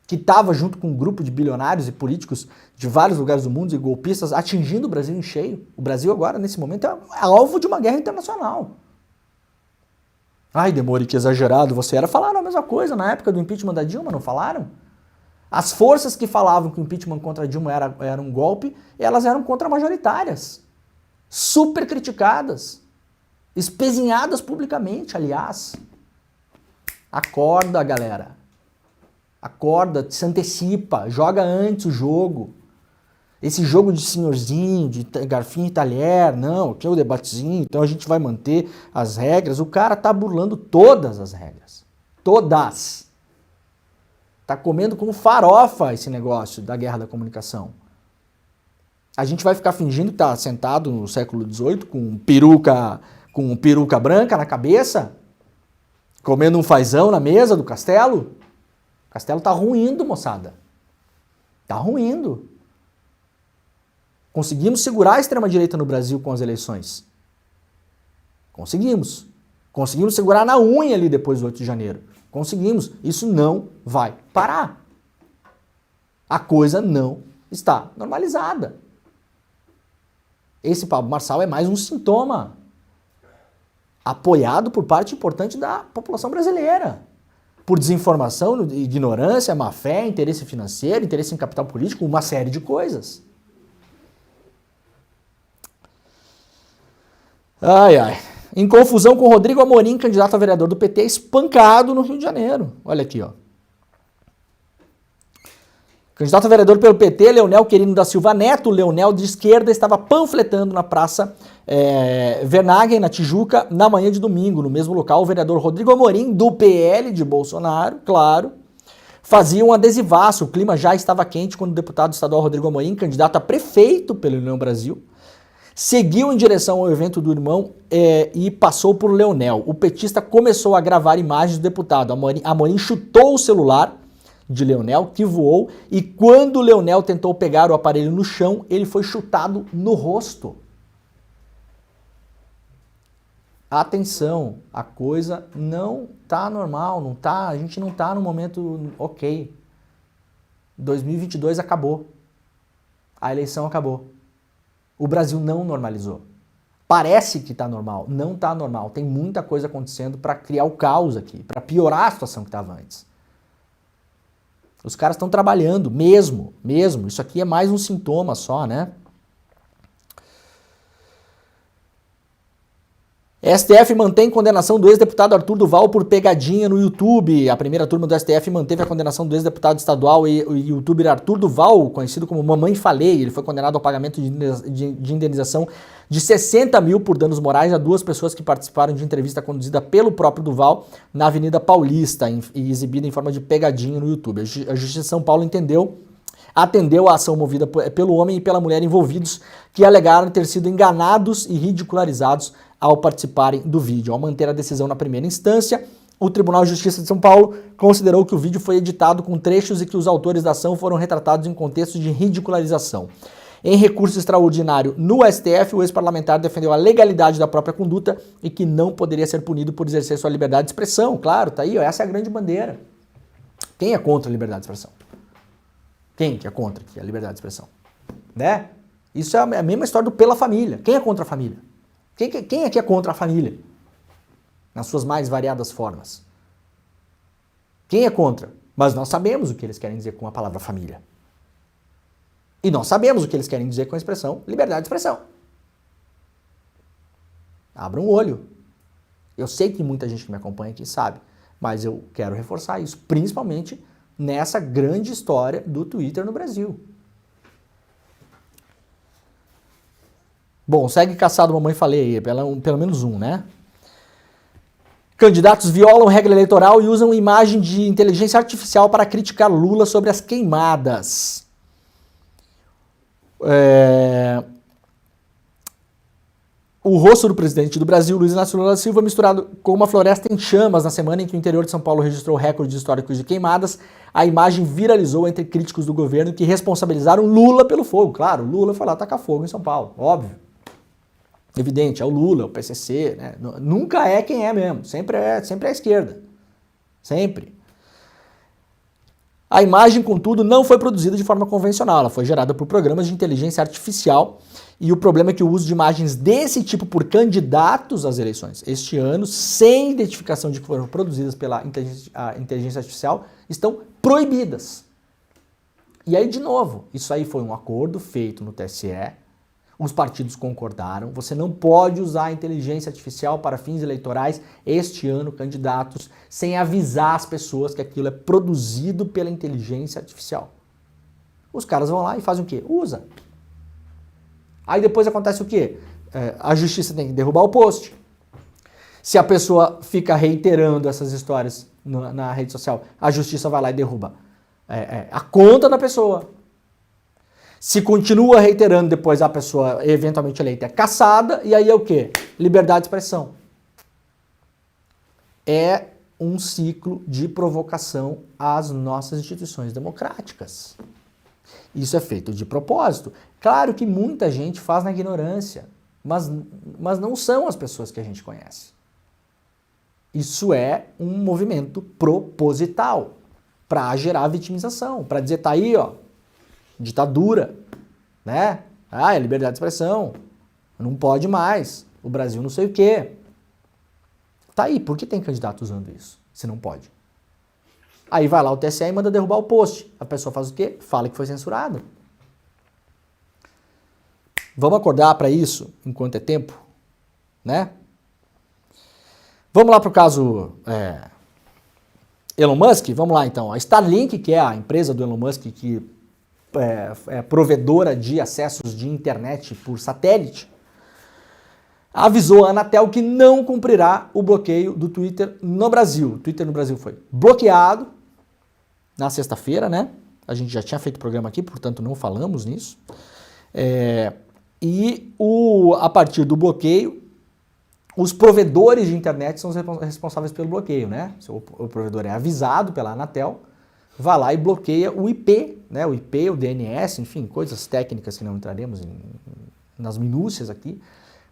Que estava junto com um grupo de bilionários e políticos de vários lugares do mundo e golpistas atingindo o Brasil em cheio. O Brasil agora, nesse momento, é alvo de uma guerra internacional. Ai, Demore, que exagerado você era. Falaram a mesma coisa na época do impeachment da Dilma, não falaram? As forças que falavam que o impeachment contra a Dilma era um golpe, elas eram contra-majoritárias. Super criticadas. Espezinhadas publicamente, aliás. Acorda, galera. Acorda, se antecipa, joga antes o jogo. Esse jogo de senhorzinho, de garfinho e talher, não, aqui é o debatezinho, então a gente vai manter as regras. O cara tá burlando todas as regras. Todas. Tá comendo com farofa esse negócio da guerra da comunicação. A gente vai ficar fingindo que tá sentado no século XVIII com peruca branca na cabeça, comendo um fazão na mesa do castelo? O castelo tá ruindo, moçada. Tá ruindo. Conseguimos segurar a extrema-direita no Brasil com as eleições. Conseguimos. Conseguimos segurar na unha ali depois do 8 de janeiro. Conseguimos. Isso não vai parar. A coisa não está normalizada. Esse Pablo Marçal é mais um sintoma apoiado por parte importante da população brasileira. Por desinformação, ignorância, má-fé, interesse financeiro, interesse em capital político, uma série de coisas. Em confusão com Rodrigo Amorim, candidato a vereador do PT, espancado no Rio de Janeiro. Olha aqui, ó. Candidato a vereador pelo PT, Leonel Querino da Silva Neto, Leonel de esquerda, estava panfletando na Praça Vernagem, na Tijuca, na manhã de domingo. No mesmo local, o vereador Rodrigo Amorim, do PL de Bolsonaro, claro, fazia um adesivaço. O clima já estava quente quando o deputado estadual Rodrigo Amorim, candidato a prefeito pela União Brasil, seguiu em direção ao evento do irmão e passou por Leonel. O petista começou a gravar imagens do deputado. Amorim chutou o celular de Leonel, que voou, e quando Leonel tentou pegar o aparelho no chão, ele foi chutado no rosto. Atenção, a coisa não tá normal, não tá, a gente não tá no momento ok. 2022 acabou. A eleição acabou. O Brasil não normalizou. Parece que tá normal, não tá normal. Tem muita coisa acontecendo para criar o caos aqui, para piorar a situação que estava antes. Os caras estão trabalhando, mesmo. Isso aqui é mais um sintoma só, né? STF mantém condenação do ex-deputado Arthur Duval por pegadinha no YouTube. A primeira turma do STF manteve a condenação do ex-deputado estadual e youtuber Arthur Duval, conhecido como Mamãe Falei. Ele foi condenado ao pagamento de indenização de 60 mil por danos morais a duas pessoas que participaram de entrevista conduzida pelo próprio Duval na Avenida Paulista e exibida em forma de pegadinha no YouTube. A Justiça de São Paulo atendeu a ação movida pelo homem e pela mulher envolvidos, que alegaram ter sido enganados e ridicularizados ao participarem do vídeo. Ao manter a decisão na primeira instância, o Tribunal de Justiça de São Paulo considerou que o vídeo foi editado com trechos e que os autores da ação foram retratados em contexto de ridicularização. Em recurso extraordinário no STF, o ex-parlamentar defendeu a legalidade da própria conduta e que não poderia ser punido por exercer sua liberdade de expressão. Claro, tá aí, ó, essa é a grande bandeira. Quem é contra a liberdade de expressão? Quem que é contra a liberdade de expressão? Né? Isso é a mesma história do pela família. Quem é contra a família? Quem aqui é contra a família? Nas suas mais variadas formas. Quem é contra? Mas nós sabemos o que eles querem dizer com a palavra família. E nós sabemos o que eles querem dizer com a expressão liberdade de expressão. Abra um olho. Eu sei que muita gente que me acompanha aqui sabe, mas eu quero reforçar isso, principalmente nessa grande história do Twitter no Brasil. Bom, segue caçado, mamãe falei aí, pelo menos um, né? Candidatos violam regra eleitoral e usam imagem de inteligência artificial para criticar Lula sobre as queimadas. O rosto do presidente do Brasil, Luiz Inácio Lula da Silva, misturado com uma floresta em chamas na semana em que o interior de São Paulo registrou recordes históricos de queimadas, a imagem viralizou entre críticos do governo que responsabilizaram Lula pelo fogo. Claro, Lula foi lá tacar fogo em São Paulo, óbvio. Evidente, é o Lula, o PCC, né? Nunca é quem é mesmo, sempre é a esquerda, sempre. A imagem, contudo, não foi produzida de forma convencional, ela foi gerada por programas de inteligência artificial e o problema é que o uso de imagens desse tipo por candidatos às eleições este ano, sem identificação de que foram produzidas pela inteligência artificial, estão proibidas. E aí, de novo, isso aí foi um acordo feito no TSE, os partidos concordaram, você não pode usar a inteligência artificial para fins eleitorais este ano, candidatos, sem avisar as pessoas que aquilo é produzido pela inteligência artificial. Os caras vão lá e fazem o quê? Usa. Aí depois acontece o quê? A justiça tem que derrubar o post. Se a pessoa fica reiterando essas histórias na rede social, a justiça vai lá e derruba a conta da pessoa. Se continua reiterando, depois a pessoa eventualmente eleita é cassada, e aí é o quê? Liberdade de expressão. É um ciclo de provocação às nossas instituições democráticas. Isso é feito de propósito. Claro que muita gente faz na ignorância, mas não são as pessoas que a gente conhece. Isso é um movimento proposital para gerar vitimização, para dizer, tá aí, ó, ditadura, né? É liberdade de expressão, não pode mais, o Brasil não sei o quê. Tá aí, por que tem candidato usando isso, se não pode? Aí vai lá o TSE e manda derrubar o post. A pessoa faz o quê? Fala que foi censurado. Vamos acordar para isso enquanto é tempo, né? Vamos lá para o caso Elon Musk? Vamos lá então. A Starlink, que é a empresa do Elon Musk que é provedora de acessos de internet por satélite, avisou a Anatel que não cumprirá o bloqueio do Twitter no Brasil. O Twitter no Brasil foi bloqueado na sexta-feira, né? A gente já tinha feito programa aqui, portanto não falamos nisso. A partir do bloqueio, os provedores de internet são os responsáveis pelo bloqueio, né? O provedor é avisado pela Anatel, vai lá e bloqueia o IP, né? O IP, o DNS, enfim, coisas técnicas que não entraremos nas minúcias aqui.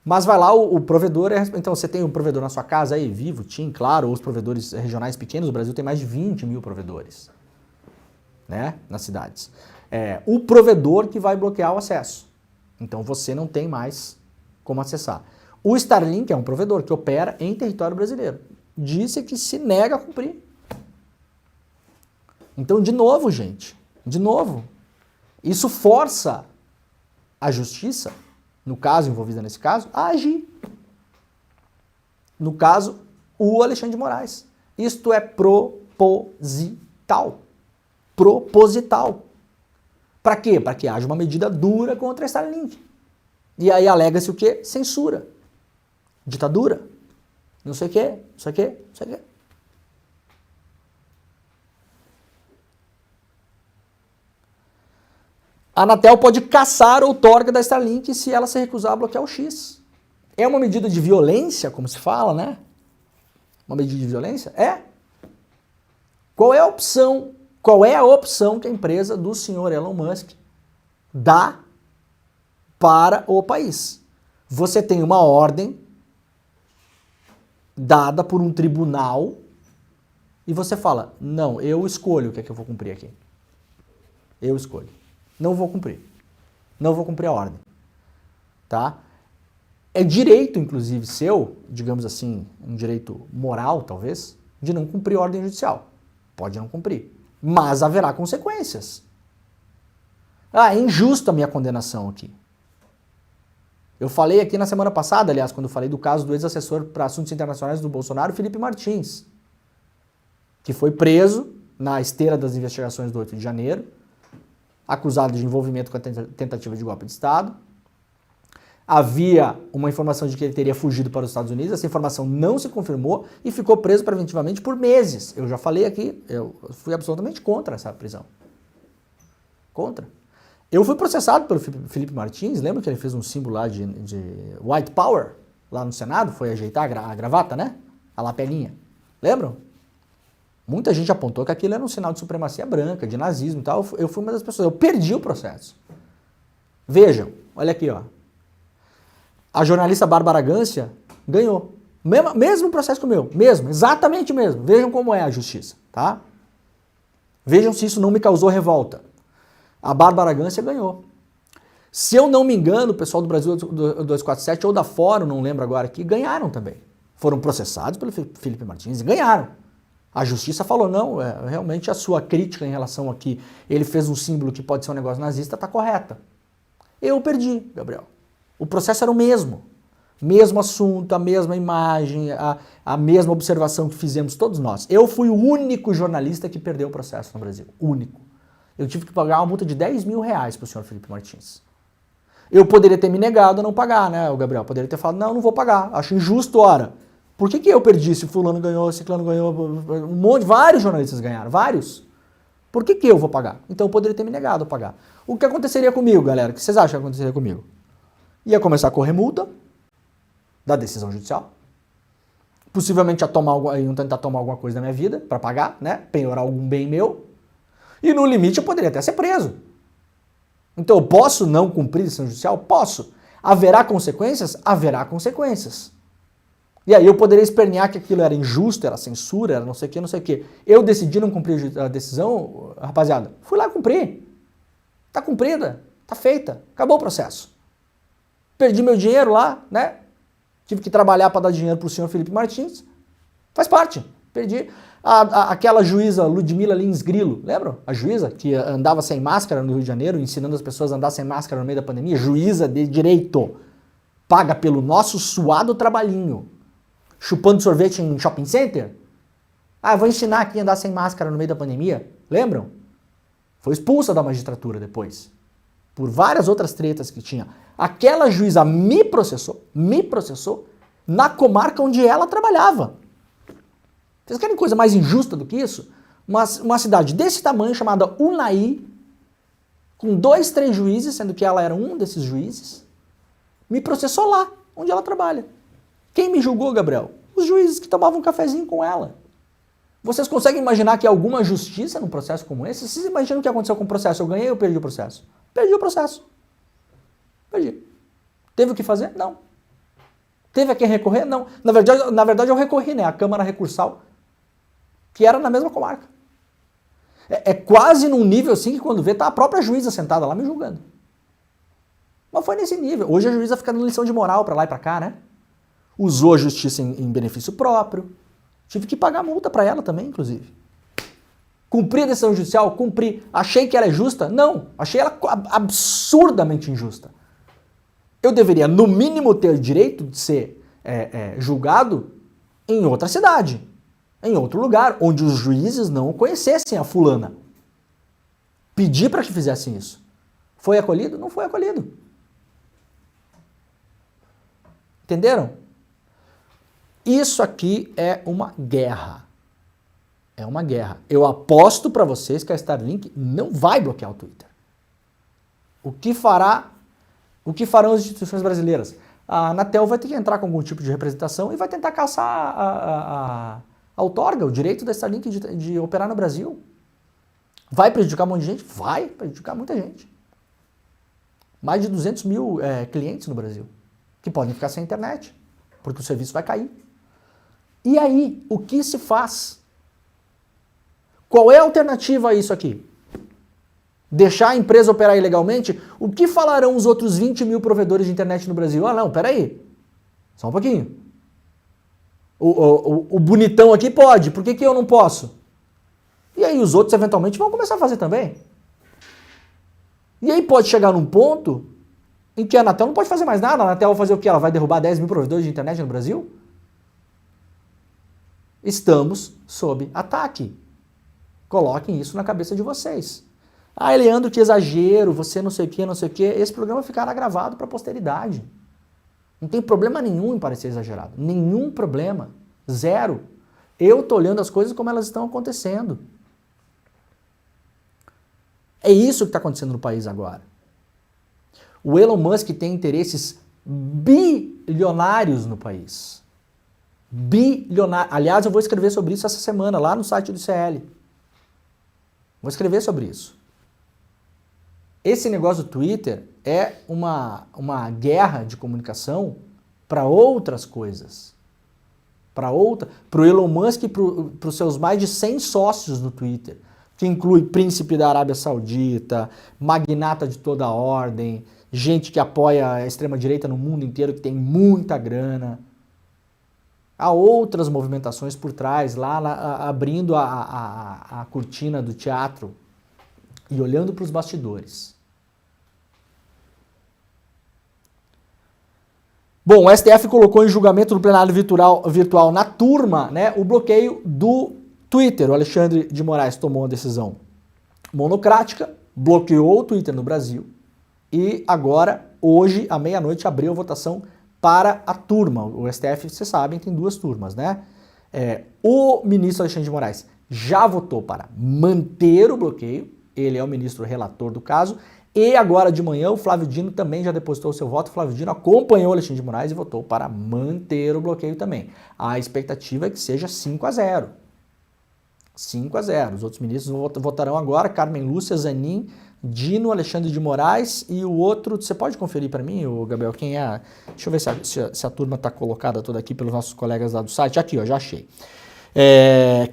Mas vai lá, o provedor então você tem um provedor na sua casa aí, Vivo, TIM, claro, ou os provedores regionais pequenos, o Brasil tem mais de 20 mil provedores, né? Nas cidades. O provedor que vai bloquear o acesso. Então você não tem mais como acessar. O Starlink é um provedor que opera em território brasileiro. Disse que se nega a cumprir. Então, de novo, gente, isso força a justiça, no caso, envolvida nesse caso, a agir. No caso, o Alexandre de Moraes. Isto é proposital. Proposital. Para quê? Para que haja uma medida dura contra a Starlink. E aí alega-se o quê? Censura. Ditadura. Não sei o quê, não sei o quê, não sei o quê. A Anatel pode caçar a outorga da Starlink se ela se recusar a bloquear o X. É uma medida de violência, como se fala, né? Uma medida de violência? Qual é a opção? Qual é a opção que a empresa do senhor Elon Musk dá para o país? Você tem uma ordem dada por um tribunal e você fala, não, eu escolho o que é que eu vou cumprir aqui. Eu escolho. Não vou cumprir. Não vou cumprir a ordem. Tá? É direito, inclusive, seu, digamos assim, um direito moral, talvez, de não cumprir a ordem judicial. Pode não cumprir. Mas haverá consequências. É injusta a minha condenação aqui. Eu falei aqui na semana passada, aliás, quando eu falei do caso do ex-assessor para assuntos internacionais do Bolsonaro, Felipe Martins, que foi preso na esteira das investigações do 8 de janeiro, acusado de envolvimento com a tentativa de golpe de Estado. Havia uma informação de que ele teria fugido para os Estados Unidos, essa informação não se confirmou e ficou preso preventivamente por meses. Eu já falei aqui, eu fui absolutamente contra essa prisão. Contra. Eu fui processado pelo Felipe Martins, lembra que ele fez um símbolo lá de White Power, lá no Senado, foi ajeitar a gravata, né? A lapelinha. Lembram? Muita gente apontou que aquilo era um sinal de supremacia branca, de nazismo e tal. Eu fui uma das pessoas, eu perdi o processo. Vejam, olha aqui, ó. A jornalista Bárbara Gância ganhou. Mesmo processo que o meu, mesmo, exatamente mesmo. Vejam como é a justiça, tá? Vejam se isso não me causou revolta. A Bárbara Gância ganhou. Se eu não me engano, o pessoal do Brasil 247 ou da Fórum, não lembro agora aqui, ganharam também. Foram processados pelo Felipe Martins e ganharam. A justiça falou, não, realmente a sua crítica em relação a que ele fez um símbolo que pode ser um negócio nazista está correta. Eu perdi, Gabriel. O processo era o mesmo. Mesmo assunto, a mesma imagem, a mesma observação que fizemos todos nós. Eu fui o único jornalista que perdeu o processo no Brasil. Único. Eu tive que pagar uma multa de 10 mil reais para o senhor Felipe Martins. Eu poderia ter me negado a não pagar, né, o Gabriel? Poderia ter falado, não vou pagar. Acho injusto, ora. Por que eu perdi se fulano ganhou, se ciclano ganhou? Vários jornalistas ganharam, vários. Por que eu vou pagar? Então eu poderia ter me negado a pagar. O que aconteceria comigo, galera? O que vocês acham que aconteceria comigo? Ia começar a correr multa da decisão judicial. Possivelmente iam tentar tomar alguma coisa da minha vida para pagar, né? Penhorar algum bem meu. E no limite eu poderia até ser preso. Então eu posso não cumprir a decisão judicial? Posso. Haverá consequências? Haverá consequências. E aí eu poderia espernear que aquilo era injusto, era censura, era não sei o que, não sei o que. Eu decidi não cumprir a decisão, rapaziada, fui lá cumprir. Tá cumprida, tá feita, acabou o processo. Perdi meu dinheiro lá, né? Tive que trabalhar para dar dinheiro pro senhor Felipe Martins. Faz parte, perdi. Aquela juíza Ludmila Lins Grilo, lembram? A juíza que andava sem máscara no Rio de Janeiro, ensinando as pessoas a andar sem máscara no meio da pandemia. Juíza de direito, paga pelo nosso suado trabalhinho. Chupando sorvete em shopping center? Vou ensinar aqui a andar sem máscara no meio da pandemia. Lembram? Foi expulsa da magistratura depois. Por várias outras tretas que tinha. Aquela juíza me processou na comarca onde ela trabalhava. Vocês querem coisa mais injusta do que isso? Uma cidade desse tamanho, chamada Unai, com 2, 3 juízes, sendo que ela era um desses juízes, me processou lá, onde ela trabalha. Quem me julgou, Gabriel? Os juízes que tomavam um cafezinho com ela. Vocês conseguem imaginar que há alguma justiça num processo como esse? Vocês imaginam o que aconteceu com o processo? Eu ganhei ou perdi o processo? Perdi o processo. Perdi. Teve o que fazer? Não. Teve a quem recorrer? Não. Na verdade eu recorri, né? A Câmara Recursal, que era na mesma comarca. É quase num nível assim que quando vê, tá a própria juíza sentada lá me julgando. Mas foi nesse nível. Hoje a juíza fica dando lição de moral pra lá e pra cá, né? Usou a justiça em benefício próprio. Tive que pagar multa pra ela também, inclusive. Cumpri a decisão judicial? Cumpri. Achei que ela é justa? Não. Achei ela absurdamente injusta. Eu deveria, no mínimo, ter direito de ser julgado em outra cidade, em outro lugar, onde os juízes não conhecessem a fulana. Pedi para que fizessem isso. Foi acolhido? Não foi acolhido. Entenderam? Isso aqui é uma guerra. É uma guerra. Eu aposto para vocês que a Starlink não vai bloquear o Twitter. O que farão as instituições brasileiras? A Anatel vai ter que entrar com algum tipo de representação e vai tentar caçar a outorga, o direito da Starlink de operar no Brasil. Vai prejudicar um monte de gente? Vai prejudicar muita gente. Mais de 200 mil clientes no Brasil, que podem ficar sem internet, porque o serviço vai cair. E aí, o que se faz? Qual é a alternativa a isso aqui? Deixar a empresa operar ilegalmente? O que falarão os outros 20 mil provedores de internet no Brasil? Não, peraí. Só um pouquinho. O bonitão aqui pode, por que eu não posso? E aí os outros eventualmente vão começar a fazer também. E aí pode chegar num ponto Em que a Anatel não pode fazer mais nada. A Anatel vai fazer o quê? Ela vai derrubar 10 mil provedores de internet no Brasil? Estamos sob ataque. Coloquem isso na cabeça de vocês. Ah, Leandro, que exagero, você não sei o que, não sei o que. Esse programa ficará gravado para a posteridade. Não tem problema nenhum em parecer exagerado. Nenhum problema. Zero. Eu estou olhando as coisas como elas estão acontecendo. É isso que está acontecendo no país agora. O Elon Musk tem interesses bilionários no país. Bilionários. Aliás, eu vou escrever sobre isso essa semana, lá no site do ICL. Vou escrever sobre isso. Esse negócio do Twitter é uma guerra de comunicação para outras coisas. Para o Elon Musk e para os seus mais de 100 sócios no Twitter, que inclui príncipe da Arábia Saudita, magnata de toda a ordem, gente que apoia a extrema-direita no mundo inteiro, que tem muita grana. Há outras movimentações por trás, lá abrindo a cortina do teatro e olhando para os bastidores. Bom, o STF colocou em julgamento do plenário virtual na turma, né, o bloqueio do Twitter. O Alexandre de Moraes tomou uma decisão monocrática, bloqueou o Twitter no Brasil e agora, hoje, à meia-noite, abriu a votação para a turma. O STF, vocês sabem, tem duas turmas, né? O ministro Alexandre de Moraes já votou para manter o bloqueio, ele é o ministro relator do caso, e agora de manhã o Flávio Dino também já depositou o seu voto. O Flávio Dino acompanhou o Alexandre de Moraes e votou para manter o bloqueio também. A expectativa é que seja 5-0. 5-0. Os outros ministros votarão agora, Carmen Lúcia, Zanin, Dino, Alexandre de Moraes e o outro, você pode conferir para mim, Gabriel, quem é? Deixa eu ver se a turma está colocada toda aqui pelos nossos colegas lá do site. Aqui, ó, já achei.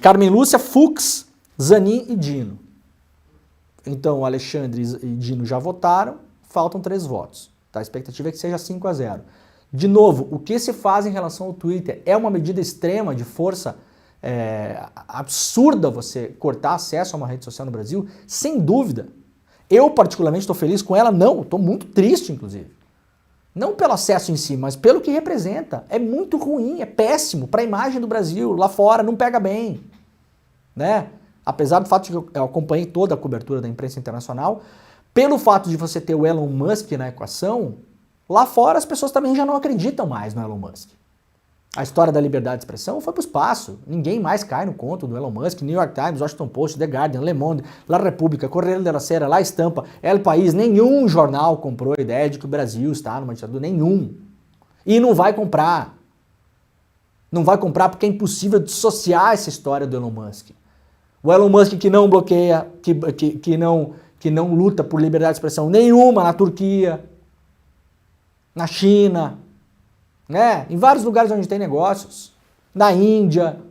Carmen Lúcia, Fux, Zanin e Dino. Então, Alexandre e Dino já votaram, faltam 3 votos. Tá? A expectativa é que seja 5-0. De novo, o que se faz em relação ao Twitter é uma medida extrema de força absurda você cortar acesso a uma rede social no Brasil? Sem dúvida. Eu, particularmente, estou feliz com ela? Não, estou muito triste, inclusive. Não pelo acesso em si, mas pelo que representa. É muito ruim, é péssimo para a imagem do Brasil. Lá fora não pega bem. Né? Apesar do fato de que eu acompanhei toda a cobertura da imprensa internacional, pelo fato de você ter o Elon Musk na equação, lá fora as pessoas também já não acreditam mais no Elon Musk. A história da liberdade de expressão foi para o espaço. Ninguém mais cai no conto do Elon Musk. New York Times, Washington Post, The Guardian, Le Monde, La República, Correio de la Sera, La Estampa, El País. Nenhum jornal comprou a ideia de que o Brasil está numa ditadura. Nenhum. E não vai comprar. Não vai comprar porque é impossível dissociar essa história do Elon Musk. O Elon Musk que não bloqueia, que não luta por liberdade de expressão nenhuma na Turquia, na China, né? Em vários lugares onde tem negócios, na Índia.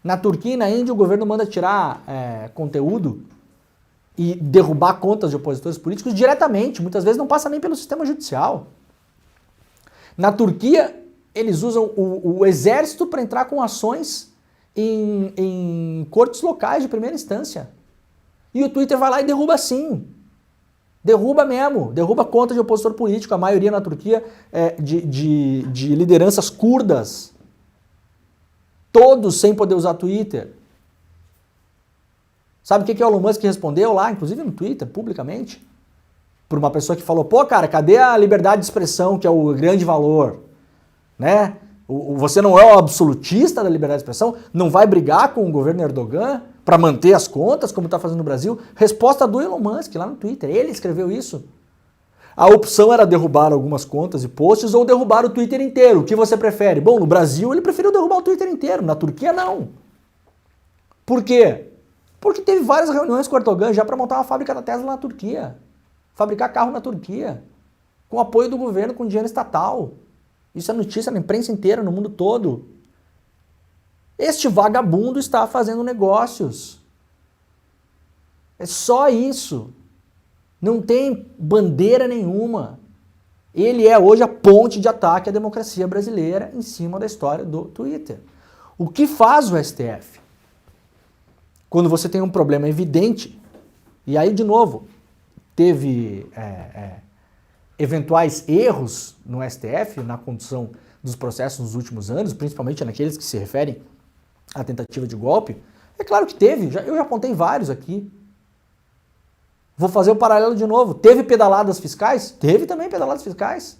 Na Turquia e na Índia o governo manda tirar conteúdo e derrubar contas de opositores políticos diretamente, muitas vezes não passa nem pelo sistema judicial. Na Turquia eles usam o exército para entrar com ações em cortes locais de primeira instância. E o Twitter vai lá e derruba sim. Derruba mesmo, derruba conta de opositor político, a maioria na Turquia de lideranças curdas. Todos sem poder usar Twitter. Sabe o que o Elon Musk respondeu lá, inclusive no Twitter, publicamente? Por uma pessoa que falou, pô cara, cadê a liberdade de expressão, que é o grande valor? Né? Você não é o absolutista da liberdade de expressão? Não vai brigar com o governo Erdogan para manter as contas, como está fazendo no Brasil? Resposta do Elon Musk lá no Twitter. Ele escreveu isso. A opção era derrubar algumas contas e posts ou derrubar o Twitter inteiro. O que você prefere? Bom, no Brasil ele preferiu derrubar o Twitter inteiro. Na Turquia, não. Por quê? Porque teve várias reuniões com o Erdogan já para montar uma fábrica da Tesla na Turquia. Fabricar carro na Turquia. Com apoio do governo, com dinheiro estatal. Isso é notícia na imprensa inteira, no mundo todo. Este vagabundo está fazendo negócios. É só isso. Não tem bandeira nenhuma. Ele é hoje a ponte de ataque à democracia brasileira em cima da história do Twitter. O que faz o STF? Quando você tem um problema evidente, e aí de novo, teve eventuais erros no STF, na condução dos processos nos últimos anos, principalmente naqueles que se referem à tentativa de golpe, é claro que teve, eu já apontei vários aqui. Vou fazer o paralelo de novo. Teve pedaladas fiscais? Teve também pedaladas fiscais.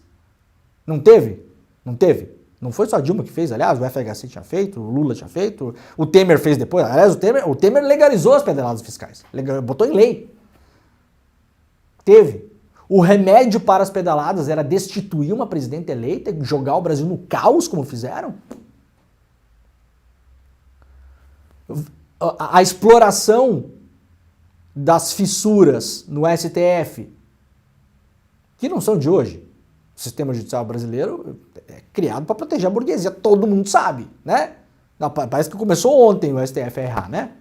Não teve? Não teve. Não foi só a Dilma que fez, aliás, o FHC tinha feito, o Lula tinha feito, o Temer fez depois. Aliás, o Temer legalizou as pedaladas fiscais, botou em lei. Teve. O remédio para as pedaladas era destituir uma presidenta eleita, jogar o Brasil no caos, como fizeram? A exploração das fissuras no STF, que não são de hoje. O sistema judicial brasileiro é criado para proteger a burguesia, todo mundo sabe, né? Parece que começou ontem o STF a errar, né?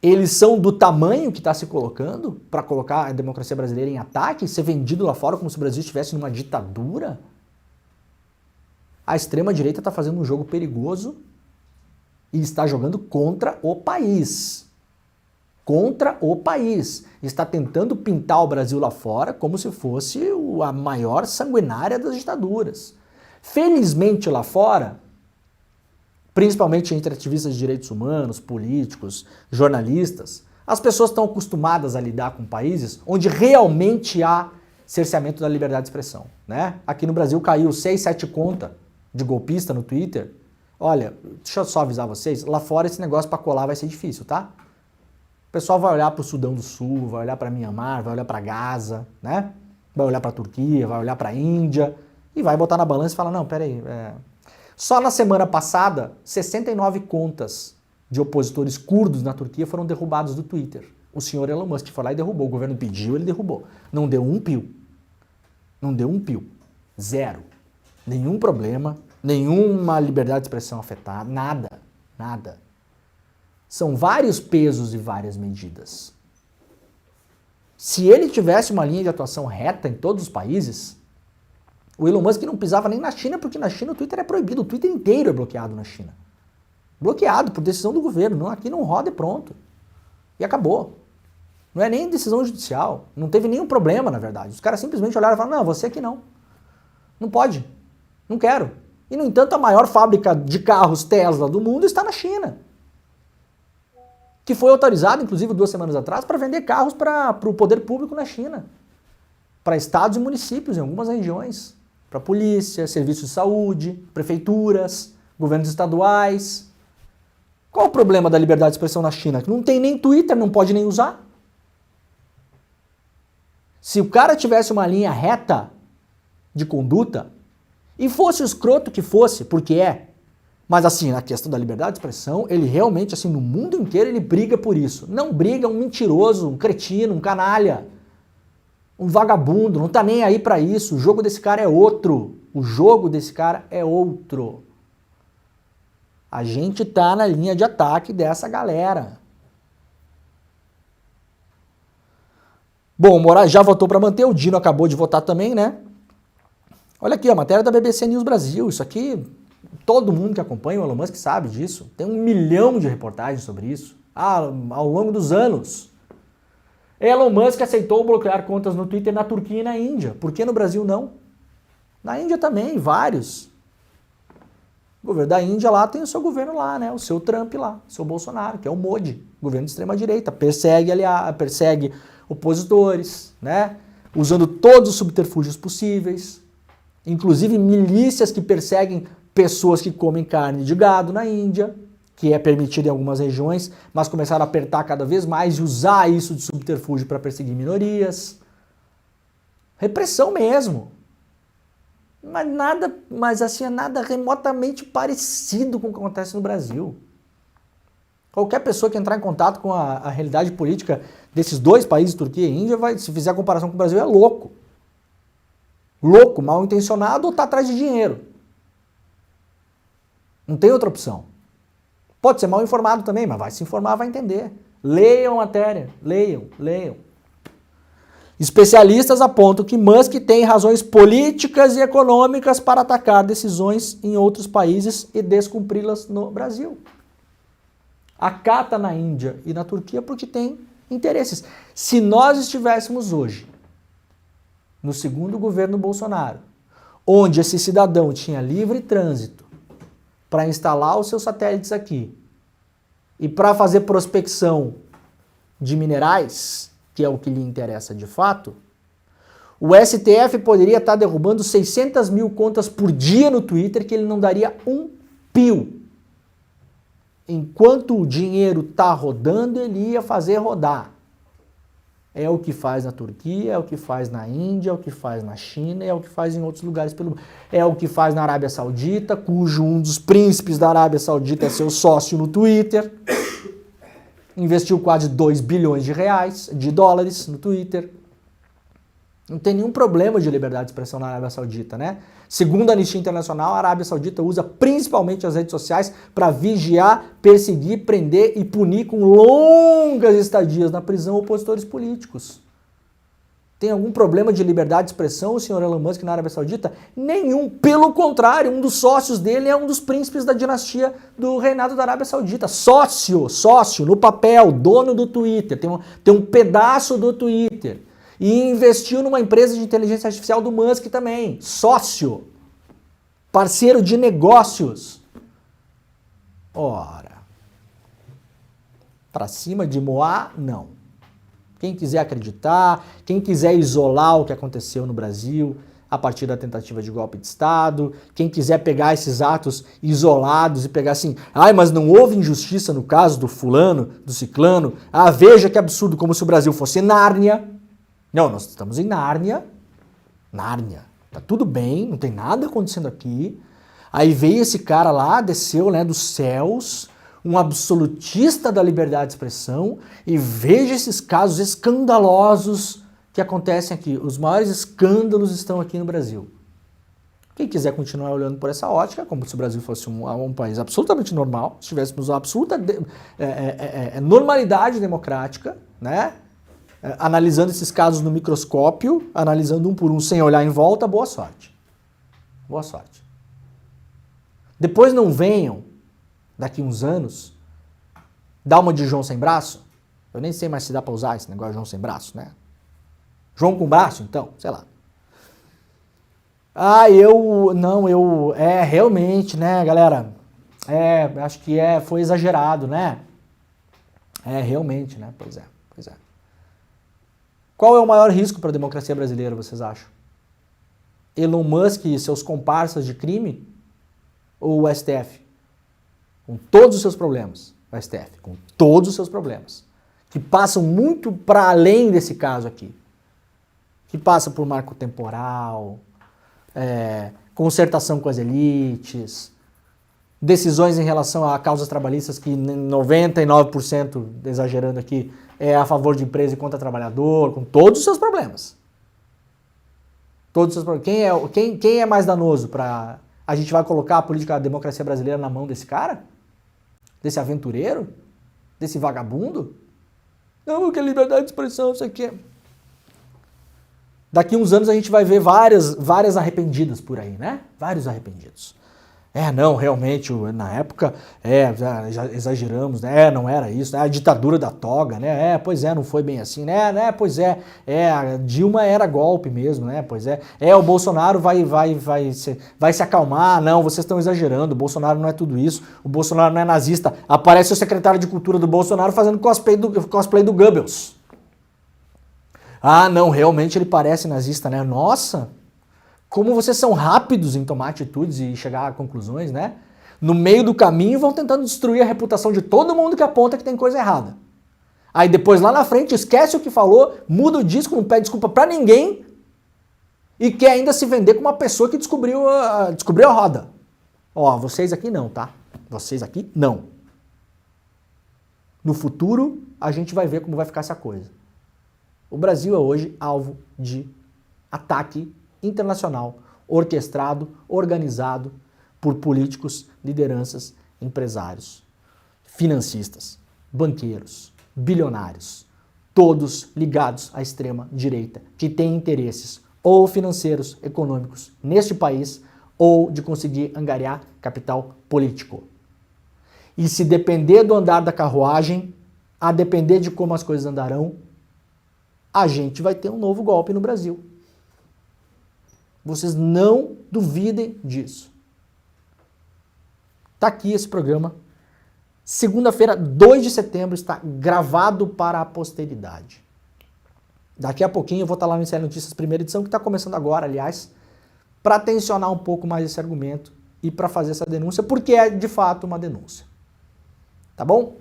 Eles são do tamanho que está se colocando para colocar a democracia brasileira em ataque e ser vendido lá fora como se o Brasil estivesse numa ditadura? A extrema-direita está fazendo um jogo perigoso e está jogando contra o país. Contra o país. Está tentando pintar o Brasil lá fora como se fosse a maior sanguinária das ditaduras. Felizmente lá fora, principalmente entre ativistas de direitos humanos, políticos, jornalistas, as pessoas estão acostumadas a lidar com países onde realmente há cerceamento da liberdade de expressão, né? Aqui no Brasil caiu 6, 7 contas de golpista no Twitter. Olha, deixa eu só avisar vocês, lá fora esse negócio para colar vai ser difícil, tá? O pessoal vai olhar para o Sudão do Sul, vai olhar para Mianmar, vai olhar para Gaza, né? Vai olhar para a Turquia, vai olhar para a Índia e vai botar na balança e falar, não, peraí, Só na semana passada, 69 contas de opositores curdos na Turquia foram derrubados do Twitter. O senhor Elon Musk foi lá e derrubou. O governo pediu, ele derrubou. Não deu um pio. Não deu um pio. Zero. Nenhum problema, nenhuma liberdade de expressão afetada, nada. Nada. São vários pesos e várias medidas. Se ele tivesse uma linha de atuação reta em todos os países, o Elon Musk não pisava nem na China, porque na China o Twitter é proibido, o Twitter inteiro é bloqueado na China. Bloqueado por decisão do governo, não, aqui não roda e pronto. E acabou. Não é nem decisão judicial, não teve nenhum problema, na verdade. Os caras simplesmente olharam e falaram, não, você aqui não. Não pode, não quero. E, no entanto, a maior fábrica de carros Tesla do mundo está na China. Que foi autorizada, inclusive, 2 semanas atrás, para vender carros para o poder público na China. Para estados e municípios em algumas regiões. Para polícia, serviços de saúde, prefeituras, governos estaduais. Qual o problema da liberdade de expressão na China? Que não tem nem Twitter, não pode nem usar. Se o cara tivesse uma linha reta de conduta, e fosse o escroto que fosse, porque é, mas assim, na questão da liberdade de expressão, ele realmente, assim, no mundo inteiro, ele briga por isso. Não briga um mentiroso, um cretino, um canalha, um vagabundo, não tá nem aí pra isso. O jogo desse cara é outro. O jogo desse cara é outro. A gente tá na linha de ataque dessa galera. Bom, o Moraes já votou para manter, o Dino acabou de votar também, né? Olha aqui, a matéria da BBC News Brasil. Isso aqui, todo mundo que acompanha o Elon Musk sabe disso. Tem 1 milhão de reportagens sobre isso ao longo dos anos. Elon Musk aceitou bloquear contas no Twitter na Turquia e na Índia. Por que no Brasil não? Na Índia também, vários. O governo da Índia lá tem o seu governo lá, né? O seu Trump lá, o seu Bolsonaro, que é o Modi, governo de extrema-direita. Persegue opositores, né? Usando todos os subterfúgios possíveis. Inclusive milícias que perseguem pessoas que comem carne de gado na Índia, que é permitido em algumas regiões, mas começaram a apertar cada vez mais e usar isso de subterfúgio para perseguir minorias. Repressão mesmo. Mas assim, é nada remotamente parecido com o que acontece no Brasil. Qualquer pessoa que entrar em contato com a realidade política desses 2 países, Turquia e Índia, se fizer a comparação com o Brasil, é louco. Louco, mal intencionado ou tá atrás de dinheiro. Não tem outra opção. Pode ser mal informado também, mas vai se informar, vai entender. Leiam a matéria, leiam. Especialistas apontam que Musk tem razões políticas e econômicas para atacar decisões em outros países e descumpri-las no Brasil. Acata na Índia e na Turquia porque tem interesses. Se nós estivéssemos hoje no segundo governo Bolsonaro, onde esse cidadão tinha livre trânsito para instalar os seus satélites aqui e para fazer prospecção de minerais, que é o que lhe interessa de fato, o STF poderia estar derrubando 600 mil contas por dia no Twitter que ele não daria um pio. Enquanto o dinheiro está rodando, ele ia fazer rodar. É o que faz na Turquia, é o que faz na Índia, é o que faz na China, é o que faz em outros lugares pelo mundo. É o que faz na Arábia Saudita, cujo um dos príncipes da Arábia Saudita é seu sócio no Twitter. Investiu quase 2 bilhões de dólares no Twitter. Não tem nenhum problema de liberdade de expressão na Arábia Saudita, né? Segundo a Anistia Internacional, a Arábia Saudita usa principalmente as redes sociais para vigiar, perseguir, prender e punir com longas estadias na prisão opositores políticos. Tem algum problema de liberdade de expressão o senhor Elon Musk na Arábia Saudita? Nenhum. Pelo contrário, um dos sócios dele é um dos príncipes da dinastia do reinado da Arábia Saudita. Sócio, no papel, dono do Twitter, tem um pedaço do Twitter. E investiu numa empresa de inteligência artificial do Musk também. Sócio. Parceiro de negócios. Ora. Para cima de Moá, não. Quem quiser acreditar, quem quiser isolar o que aconteceu no Brasil a partir da tentativa de golpe de Estado, quem quiser pegar esses atos isolados e pegar assim, mas não houve injustiça no caso do fulano, do ciclano, veja que absurdo, como se o Brasil fosse Nárnia. Não, nós estamos em Nárnia. Nárnia. Tá tudo bem, não tem nada acontecendo aqui. Aí veio esse cara lá, desceu, né, dos céus, um absolutista da liberdade de expressão, e veja esses casos escandalosos que acontecem aqui. Os maiores escândalos estão aqui no Brasil. Quem quiser continuar olhando por essa ótica, como se o Brasil fosse um país absolutamente normal, se tivéssemos uma absoluta normalidade democrática, né? Analisando esses casos no microscópio, analisando um por um sem olhar em volta, boa sorte. Boa sorte. Depois não venham, daqui uns anos, dar uma de João sem braço. Eu nem sei mais se dá para usar esse negócio de João sem braço, né? João com braço, então, sei lá. Realmente, né, galera? Acho que foi exagerado, né? Realmente, né? Pois é. Qual é o maior risco para a democracia brasileira, vocês acham? Elon Musk e seus comparsas de crime? Ou o STF? Com todos os seus problemas. O STF, com todos os seus problemas. Que passam muito para além desse caso aqui. Que passa por marco temporal, concertação com as elites, decisões em relação a causas trabalhistas que 99%, exagerando aqui, é a favor de empresa e contra trabalhador, com todos os seus problemas. Todos os seus problemas. Quem é mais danoso para... A gente vai colocar a política da democracia brasileira na mão desse cara? Desse aventureiro? Desse vagabundo? Não, que é liberdade de expressão, isso aqui. Daqui uns anos a gente vai ver várias arrependidas por aí, né? Vários arrependidos. Realmente, na época, já exageramos, né? Não era isso, né? A ditadura da toga, né? Pois não foi bem assim, né? A Dilma era golpe mesmo, né? O Bolsonaro vai se acalmar, não, vocês estão exagerando, o Bolsonaro não é tudo isso, o Bolsonaro não é nazista. Aparece o secretário de cultura do Bolsonaro fazendo cosplay do Goebbels. Não, realmente ele parece nazista, né? Nossa! Como vocês são rápidos em tomar atitudes e chegar a conclusões, né? No meio do caminho vão tentando destruir a reputação de todo mundo que aponta que tem coisa errada. Aí depois lá na frente esquece o que falou, muda o disco, não pede desculpa pra ninguém e quer ainda se vender como uma pessoa que descobriu a roda. Vocês aqui não, tá? Vocês aqui não. No futuro a gente vai ver como vai ficar essa coisa. O Brasil é hoje alvo de ataque internacional, orquestrado, organizado por políticos, lideranças, empresários, financistas, banqueiros, bilionários, todos ligados à extrema direita, que têm interesses ou financeiros, econômicos neste país ou de conseguir angariar capital político. E se depender do andar da carruagem, a depender de como as coisas andarão, a gente vai ter um novo golpe no Brasil. Vocês não duvidem disso. Tá aqui esse programa. Segunda-feira, 2 de setembro, está gravado para a posteridade. Daqui a pouquinho eu vou estar lá no ICL Notícias, primeira edição, que está começando agora, aliás, para tensionar um pouco mais esse argumento e para fazer essa denúncia, porque é de fato uma denúncia. Tá bom?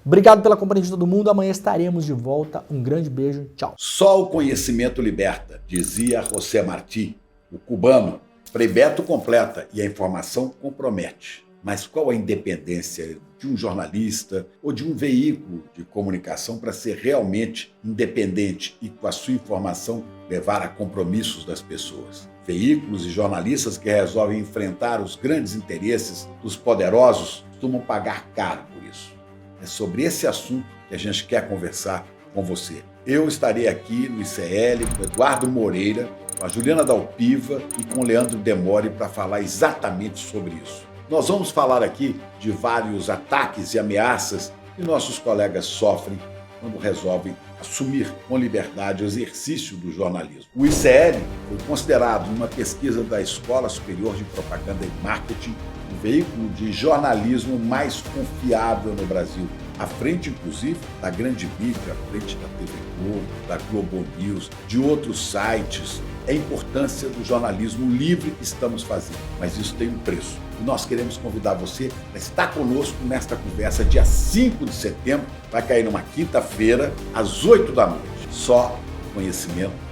Obrigado pela companhia de todo mundo. Amanhã estaremos de volta. Um grande beijo. Tchau. Só o conhecimento liberta, dizia José Martí, o cubano. Frei Beto completa e a informação compromete. Mas qual a independência de um jornalista ou de um veículo de comunicação para ser realmente independente e, com a sua informação, levar a compromissos das pessoas? Veículos e jornalistas que resolvem enfrentar os grandes interesses dos poderosos costumam pagar caro por isso. É sobre esse assunto que a gente quer conversar com você. Eu estarei aqui no ICL com Eduardo Moreira, com a Juliana Dalpiva e com o Leandro Demore para falar exatamente sobre isso. Nós vamos falar aqui de vários ataques e ameaças que nossos colegas sofrem quando resolvem assumir com liberdade o exercício do jornalismo. O ICL foi considerado, numa pesquisa da Escola Superior de Propaganda e Marketing, o veículo de jornalismo mais confiável no Brasil, à frente, inclusive, da grande mídia, à frente da TV Globo, da Globo News, de outros sites. É a importância do jornalismo livre que estamos fazendo, mas isso tem um preço. E nós queremos convidar você a estar conosco nesta conversa dia 5 de setembro, vai cair numa quinta-feira, às 8 da noite. Só conhecimento